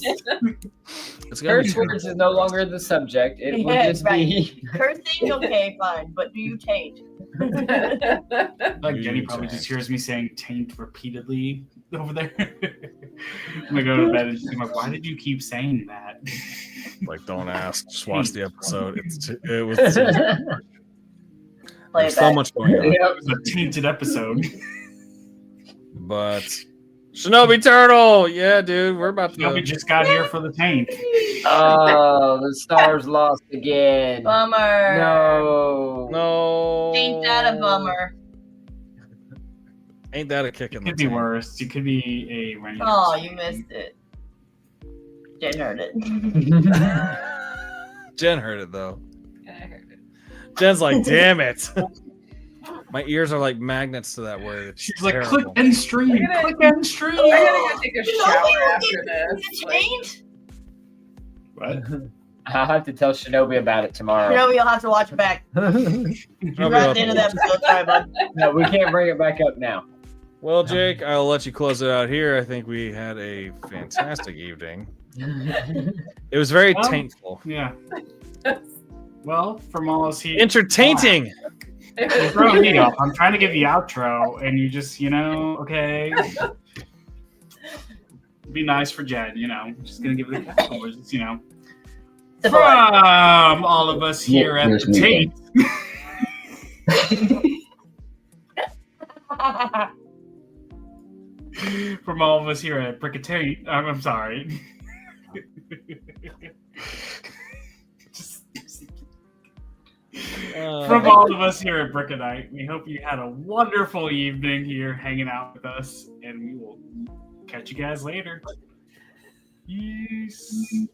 It's gonna be Curse words is no longer the subject. It will Yeah, just be. Cursing, okay, fine, but do you taint? Like Jenny probably just hears me saying taint repeatedly over there. I'm gonna go to bed and she's like, "Why did you keep saying that?" like, don't ask. Just watch the episode. It was Play there's it so back. much going on. It was a tainted episode. But Shinobi Turtle, yeah, dude, we're about We to. just got here for the taint. Oh, the stars lost again. Bummer. No. No. Ain't that a bummer? Ain't that a kick in It the could be tank? worse. It could be a rain. Oh, you missed it. Jen heard it. Jen heard it though. I heard it. Jen's like, damn it. My ears are like magnets to that word. It's She's like, terrible. click end stream. I'm gonna- Click end stream. I gotta go take a You know shower you after did this. Like, Taint? What? I'll have to tell Shinobi about it tomorrow. You know you'll have to watch it back. You're at the end of the episode. Sorry, bud. No, we can't bring it back up now. Well, Jake, I'll let you close it out here. I think we had a fantastic evening. It was very Well, taintful. Yeah. Well, from all us here. Entertaining. You're throwing me off. I'm trying to give the outro, and you just, okay. Be nice for Jen, Just gonna give it a couple words, Simple. From all of us here at the Taint. From all of us here at Brick Nite. I'm sorry. From all of us here at Brick Nite, we hope you had a wonderful evening here hanging out with us, and we will catch you guys later. Peace.